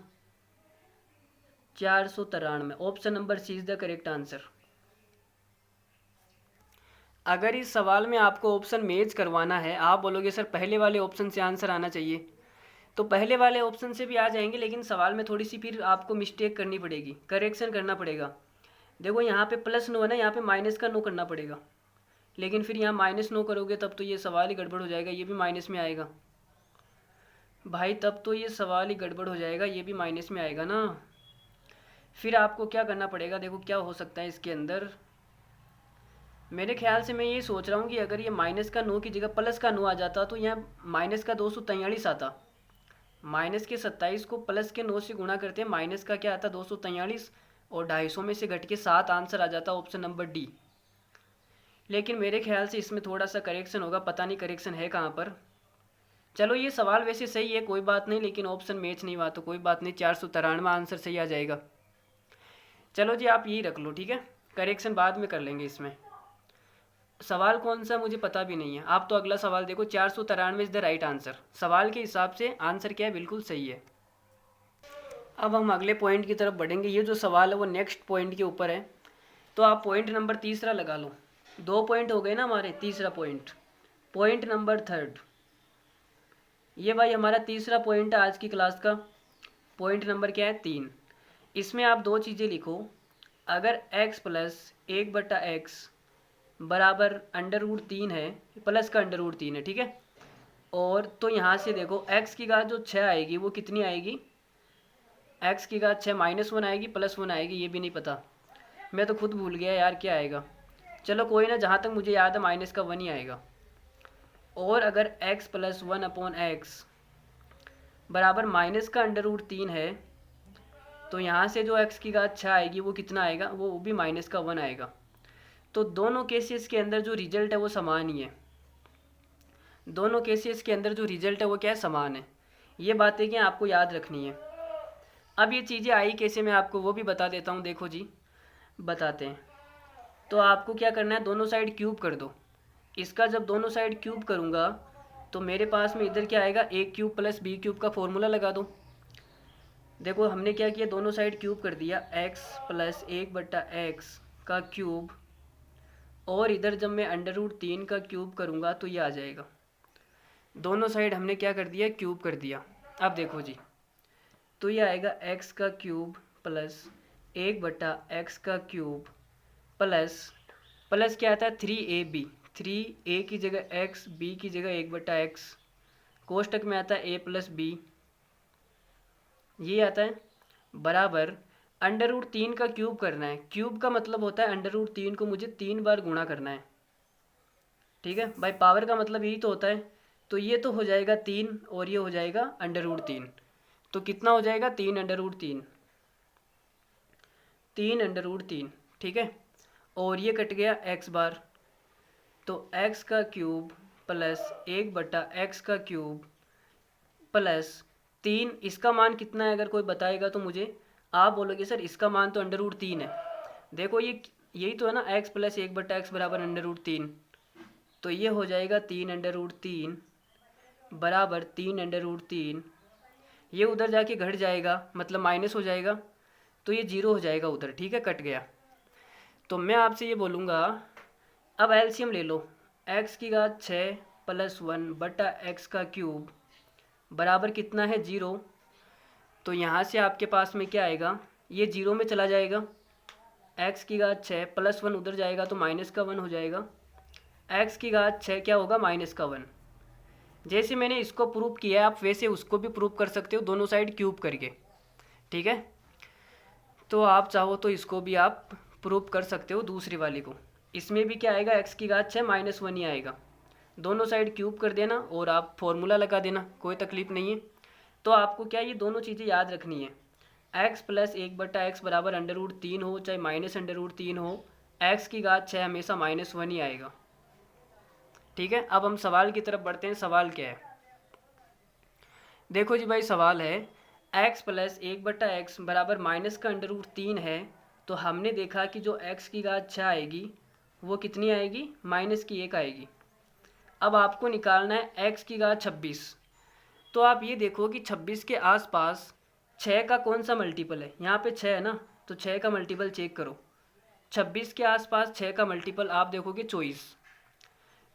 493, option number C is the correct answer. अगर इस सवाल में आपको ऑप्शन मैच करवाना है, आप बोलोगे सर पहले वाले ऑप्शन से आंसर आना चाहिए, तो पहले वाले ऑप्शन से भी आ जाएंगे, लेकिन सवाल में थोड़ी सी फिर आपको मिस्टेक करनी पड़ेगी, करेक्शन करना पड़ेगा। देखो यहाँ पे प्लस 9 है ना, यहाँ पे माइनस का 9 करना पड़ेगा, लेकिन फिर यहाँ माइनस 9 करोगे तब तो ये सवाल ही गड़बड़ हो जाएगा, ये भी माइनस में आएगा भाई, तब तो ये सवाल ही गड़बड़ हो जाएगा, ये भी माइनस में आएगा ना। फिर आपको क्या करना पड़ेगा, देखो क्या हो सकता है इसके अंदर। मेरे ख्याल से मैं ये सोच रहा हूँ कि अगर ये माइनस का 9 की जगह प्लस का 9 आ जाता तो यहाँ माइनस का 243 आता। माइनस के 27 को प्लस के 9 से गुणा करते हैं, माइनस का क्या आता 243, और 250 में से घट के 7 आंसर आ जाता, ऑप्शन नंबर डी। लेकिन मेरे ख्याल से इसमें थोड़ा सा करेक्शन होगा, पता नहीं करेक्शन है कहाँ पर। चलो ये सवाल वैसे सही है, कोई बात नहीं, लेकिन ऑप्शन मैच नहीं हुआ तो कोई बात नहीं, 493 आंसर सही आ जाएगा। चलो जी आप यही रख लो, ठीक है, करेक्शन बाद में कर लेंगे। इसमें सवाल कौन सा मुझे पता भी नहीं है। आप तो अगला सवाल देखो, 493 इज़ द राइट आंसर, सवाल के हिसाब से आंसर क्या है, बिल्कुल सही है। अब हम अगले पॉइंट की तरफ बढ़ेंगे। ये जो सवाल है वो नेक्स्ट पॉइंट के ऊपर है, तो आप पॉइंट नंबर तीसरा लगा लो। 2 पॉइंट हो गए ना हमारे, तीसरा पॉइंट, पॉइंट नंबर 3। ये भाई हमारा तीसरा पॉइंट है आज की क्लास का। पॉइंट नंबर क्या है, 3। इसमें आप 2 चीज़ें लिखो। अगर x प्लस 1/x बराबर √3 है, प्लस का √3 है, ठीक है, और तो यहाँ से देखो x की घात जो 6 आएगी वो कितनी आएगी, x की घात 6 -1 आएगी +1 आएगी, ये भी नहीं पता, मैं तो खुद भूल गया यार क्या आएगा। चलो कोई ना, जहाँ तक मुझे याद है -1 ही आएगा। और अगर x प्लस 1/x बराबर माइनस का √3 है, तो यहाँ से जो x की घात 6 आएगी वो कितना आएगा, वो भी -1 आएगा। तो दोनों केसेस के अंदर जो रिजल्ट है वो समान ही है, दोनों केसेस के अंदर जो रिजल्ट है वो क्या है, समान है। ये बातें क्या आपको याद रखनी है। अब ये चीज़ें आई कैसे, मैं आपको वो भी बता देता हूँ। देखो जी बताते हैं। तो आपको क्या करना है, दोनों साइड क्यूब कर दो। इसका जब दोनों साइड क्यूब करूँगा तो मेरे पास में इधर क्या आएगा, a³ + b³ का फॉर्मूला लगा दो। देखो हमने क्या किया, दोनों साइड क्यूब कर दिया, x + 1/x का क्यूब, और इधर जब मैं √3 का क्यूब करूँगा तो ये आ जाएगा। दोनों साइड हमने क्या कर दिया, क्यूब कर दिया। अब देखो जी, तो ये आएगा x का क्यूब + 1/x का क्यूब प्लस क्या आता है 3ab, 3a की जगह x, b की जगह 1/x, कोष्टक में आता है a + b, ये आता है, बराबर √3 का क्यूब करना है। क्यूब का मतलब होता है √3 को मुझे 3 बार गुणा करना है, ठीक है भाई, पावर का मतलब यही तो होता है। तो ये तो हो जाएगा 3 और ये हो जाएगा √3, तो कितना हो जाएगा 3 √3, ठीक है, और ये कट गया x बार, तो x का क्यूब + 1/x का क्यूब +3, इसका मान कितना है अगर कोई बताएगा तो मुझे, आप बोलोगे सर इसका मान तो √3 है। देखो ये यही तो है ना, x + 1/x बराबर √3, तो ये हो जाएगा 3 बराबर 3 ये उधर जाके घट जाएगा, मतलब माइनस हो जाएगा, तो ये 0 हो जाएगा उधर, ठीक है, कट गया। तो मैं आपसे ये बोलूँगा, अब एलसीएम ले लो, x की घात 6 + 1/x का क्यूब बराबर कितना है 0। तो यहाँ से आपके पास में क्या आएगा, ये 0 में चला जाएगा, x की घात 6 प्लस 1 उधर जाएगा तो माइनस का 1 हो जाएगा, x की घात 6 क्या होगा माइनस का 1। जैसे मैंने इसको प्रूव किया है आप वैसे उसको भी प्रूव कर सकते हो, दोनों साइड क्यूब करके। ठीक है, तो आप चाहो तो इसको भी आप प्रूव कर सकते हो दूसरी वाली को। इसमें भी क्या आएगा, x की घात 6 माइनस 1 ही आएगा। दोनों साइड क्यूब कर देना और आप फॉर्मूला लगा देना, कोई तकलीफ नहीं है। तो आपको क्या ये दोनों चीज़ें याद रखनी है, x प्लस 1/x बराबर √3 हो चाहे माइनस √3 हो, x की घात 6 हमेशा माइनस 1 ही आएगा। ठीक है, अब हम सवाल की तरफ बढ़ते हैं। सवाल क्या है, देखो जी भाई, सवाल है x प्लस 1/x बराबर माइनस का √3 है। तो हमने देखा कि जो x की घात 6 आएगी वो कितनी आएगी, माइनस की 1 आएगी। अब आपको निकालना है x की घात 26। तो आप ये देखो कि 26 के आसपास 6 का कौन सा मल्टीपल है, यहाँ पे 6 है ना, तो 6 का मल्टीपल चेक करो। 26 के आसपास 6 का मल्टीपल आप देखोगे 24।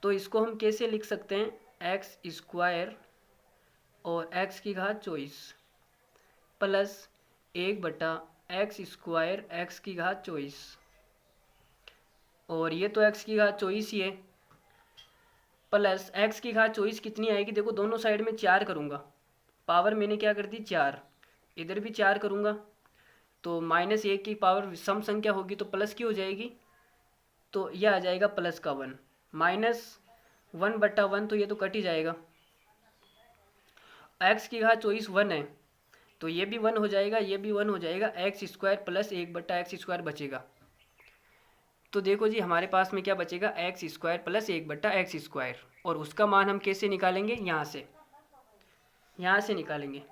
तो इसको हम कैसे लिख सकते हैं, x² और x की घात 24 प्लस 1/x² x की घात 24, और ये तो x की घात 24 ही है, प्लस x की घात 24 कितनी आएगी, देखो दोनों साइड में 4 करूँगा, पावर मैंने क्या कर दी 4, इधर भी 4 करूँगा तो -1 की पावर सम संख्या होगी तो प्लस की हो जाएगी, तो यह आ जाएगा प्लस का 1, -1/1 तो ये तो कट ही जाएगा। x की घात 24 1 है तो ये भी 1 हो जाएगा, ये भी 1 हो जाएगा, x² प्लस 1/x² बचेगा। तो देखो जी हमारे पास में क्या बचेगा, x² प्लस 1/x², और उसका मान हम कैसे निकालेंगे, यहाँ से निकालेंगे।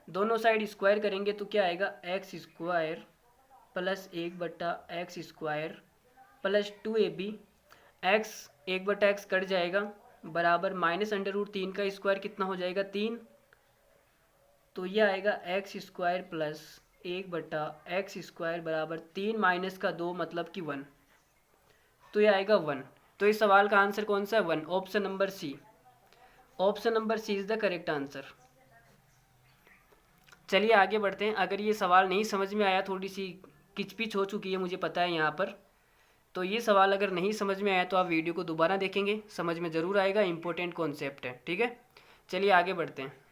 दोनों साइड स्क्वायर करेंगे तो क्या आएगा, x² plus 1/x² plus 2ab, x 1/x cut जाएगा, बराबर -√3 का स्क्वायर कितना हो जाएगा 3, तो यह आएगा x² प्लस 1/x² बराबर 3 माइनस का 2 मतलब कि 1, तो यह आएगा 1। तो इस सवाल का आंसर कौन सा है, 1, option number C. Option number C is the correct answer. चलिए आगे बढ़ते हैं। अगर ये सवाल नहीं समझ में आया, थोड़ी सी किचपिच हो चुकी है मुझे पता है यहाँ पर, तो ये सवाल अगर नहीं समझ में आया तो आप वीडियो को दोबारा देखेंगे, समझ में ज़रूर आएगा, इंपॉर्टेंट कॉन्सेप्ट है। ठीक है, चलिए आगे बढ़ते हैं।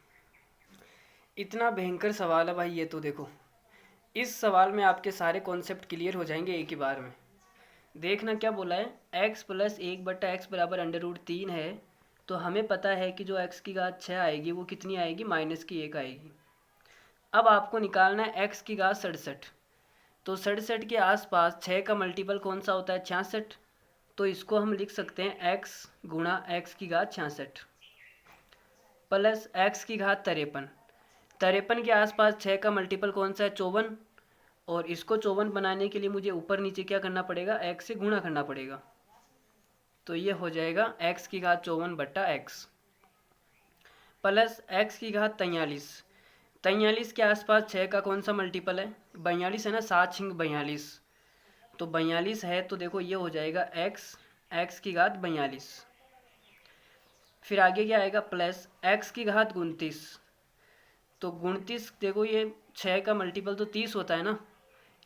इतना भयंकर सवाल है भाई ये, तो देखो इस सवाल में आपके सारे कॉन्सेप्ट क्लियर हो जाएंगे एक ही बार में। देखना क्या बोला है, x प्लस 1/x बराबर √3 है, तो हमें पता है कि जो x की घात 6 आएगी वो कितनी आएगी, -1 आएगी। अब आपको निकालना है x की घात 67। तो 67 के आसपास 6 का मल्टीपल कौन सा होता है, 66। तो इसको हम लिख सकते हैं x गुणा x की घात 66 प्लस x की घात 53। 53 के आसपास 6 का मल्टीपल कौन सा है, 54, और इसको 54 बनाने के लिए मुझे ऊपर नीचे क्या करना पड़ेगा, x से गुणा करना पड़ेगा। तो ये हो जाएगा x की घात 54/x प्लस x की घात 43। 43 के आसपास 6 का कौन सा मल्टीपल है, 42 है ना, 7 × 42, तो 42 है, तो देखो ये हो जाएगा x की घात 42। फिर आगे क्या आएगा, प्लस x की घात 29। तो 29 देखो ये 6 का मल्टीपल तो 30 होता है ना,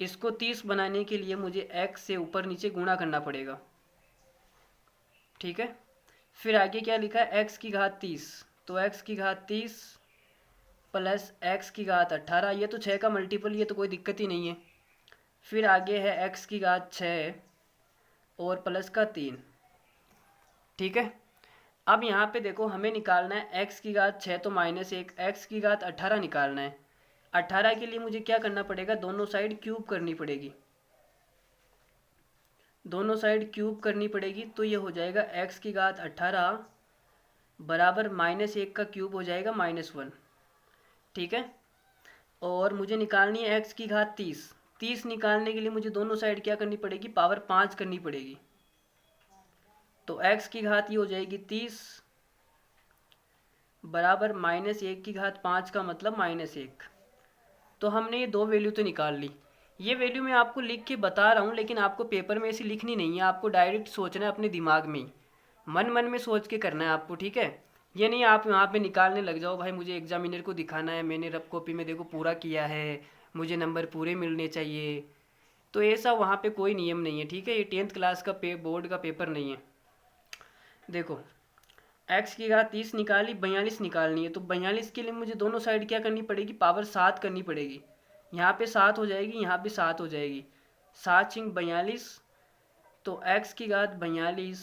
इसको 30 बनाने के लिए मुझे x से ऊपर नीचे गुणा करना पड़ेगा। ठीक है, फिर आगे क्या लिखा है, x की घात 30, तो x की घात 30 प्लस x की घात 18, ये तो 6 का मल्टीपल, ये तो कोई दिक्कत ही नहीं है। फिर आगे है x की घात 6 और प्लस का 3। ठीक है, अब यहाँ पे देखो हमें निकालना है x की घात 6 तो -1, x की घात 18 निकालना है। 18 के लिए मुझे क्या करना पड़ेगा, दोनों साइड क्यूब करनी पड़ेगी, दोनों साइड क्यूब करनी पड़ेगी। तो ये हो जाएगा x की घात 18 बराबर -1 का क्यूब हो जाएगा -1। ठीक है, और मुझे निकालनी है x की घात 30। 30 निकालने के लिए मुझे दोनों साइड क्या करनी पड़ेगी, पावर 5 करनी पड़ेगी। तो x की घात ये हो जाएगी 30 बराबर -1 की घात 5 का मतलब -1। तो हमने ये दो वैल्यू तो निकाल ली। ये वैल्यू मैं आपको लिख के बता रहा हूँ, लेकिन आपको पेपर में ऐसी लिखनी नहीं है, आपको डायरेक्ट सोचना है अपने दिमाग में ही, मन मन में सोच के करना है आपको। ठीक है, ये नहीं आप यहाँ पे निकालने लग जाओ भाई मुझे एग्जामिनर को दिखाना है, मैंने रफ कॉपी में देखो पूरा किया है, मुझे नंबर पूरे मिलने चाहिए। तो ऐसा वहाँ पे कोई नियम नहीं है, ठीक है। ये 10th क्लास का बोर्ड का पेपर नहीं है। देखो x की घात 30 निकाली, 42 निकालनी है, तो 42 के लिए मुझे दोनों साइड क्या करनी पड़ेगी, पावर 7 करनी पड़ेगी। यहाँ पे 7 हो जाएगी, यहाँ पे 7 हो जाएगी, 7 छिंग 42। तो x की घात 42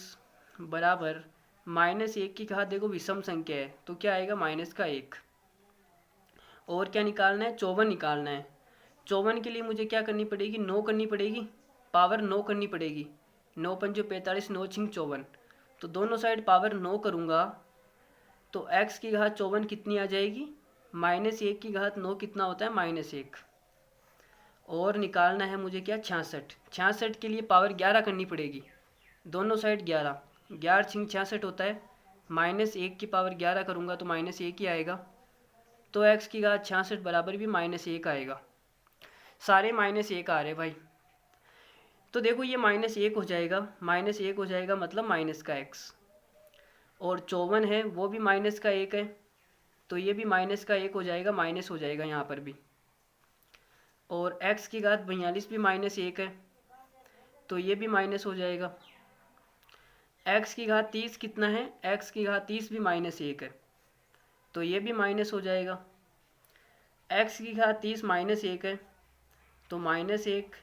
बराबर -1 की घात, देखो विषम संख्या है तो क्या आएगा -1। और क्या निकालना है, 54 निकालना है। 54 के लिए मुझे क्या करनी पड़ेगी, 9 करनी पड़ेगी, पावर 9 करनी पड़ेगी। 9 पंजो 45, 9 छिंग 54। तो दोनों साइड पावर 9 करूँगा तो x की घात 54 कितनी आ जाएगी, -1 की घात 9 कितना होता है, -1। और निकालना है मुझे क्या, 66। 66 के लिए पावर 11 करनी पड़ेगी, दोनों साइड 11, 11 छिंग 66 होता है, -1 की पावर 11 करूँगा तो -1 ही आएगा। तो x की घात 66 बराबर भी -1 आएगा। सारे -1 आ रहे भाई। तो देखो ये -1 हो जाएगा, -1 हो जाएगा मतलब माइनस का x। और 54 है वो भी -1 है, तो ये भी -1 हो जाएगा, माइनस हो जाएगा यहाँ पर भी। और x की घात 42 भी -1 है, तो ये भी माइनस हो जाएगा। x की घात 30 कितना है, x की घात 30 भी -1 है, तो ये भी माइनस हो जाएगा। x की घात 30 -1 है, तो -1,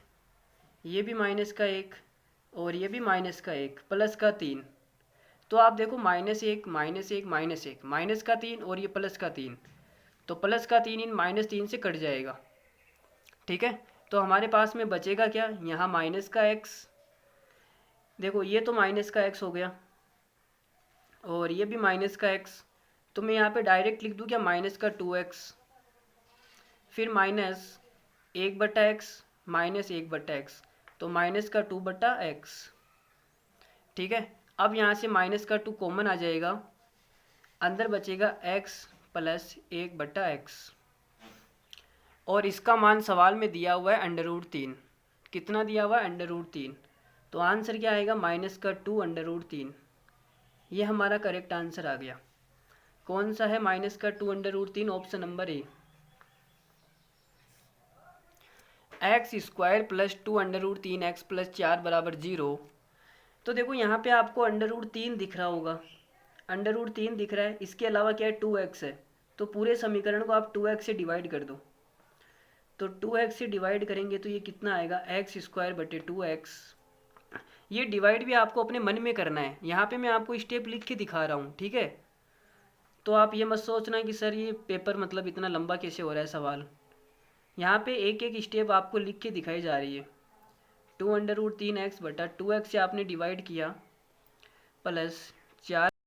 ये भी -1 और ये भी -1 प्लस का 3। तो आप देखो -1 -1 -1 माइनस का 3 और ये प्लस का 3, तो प्लस का 3 इन -3 से कट जाएगा, ठीक है। तो हमारे पास में बचेगा क्या, यहाँ माइनस का x, देखो ये तो माइनस का x हो गया और ये भी माइनस का x, तो मैं यहाँ पे डायरेक्ट लिख दूँ क्या, -2x, फिर -1/x -1/x, तो -2/x, ठीक है। अब यहाँ से -2 कॉमन आ जाएगा, अंदर बचेगा x + 1/x। और इसका मान सवाल में दिया हुआ है √3। कितना दिया हुआ है, √3। तो आंसर क्या आएगा, -2 √3। ये हमारा करेक्ट आंसर आ गया। कौन सा है -2 √3, option number A. x² + 2 √3x + 4 = 0। तो देखो यहाँ पे आपको √3 दिख रहा होगा, √3 दिख रहा है, इसके अलावा क्या है, 2x है, तो पूरे समीकरण को आप 2x से डिवाइड कर दो। तो 2x से डिवाइड करेंगे तो ये कितना आएगा, x² / 2x। ये डिवाइड भी आपको अपने मन में करना है, यहाँ पे मैं आपको स्टेप लिख के दिखा रहा हूँ, ठीक है। तो आप ये मत सोचना कि सर ये पेपर मतलब इतना लंबा कैसे हो रहा है सवाल। यहाँ पे एक एक स्टेप आपको लिख के दिखाई जा रही है। 2 √3x / 2x से आपने डिवाइड किया, प्लस 4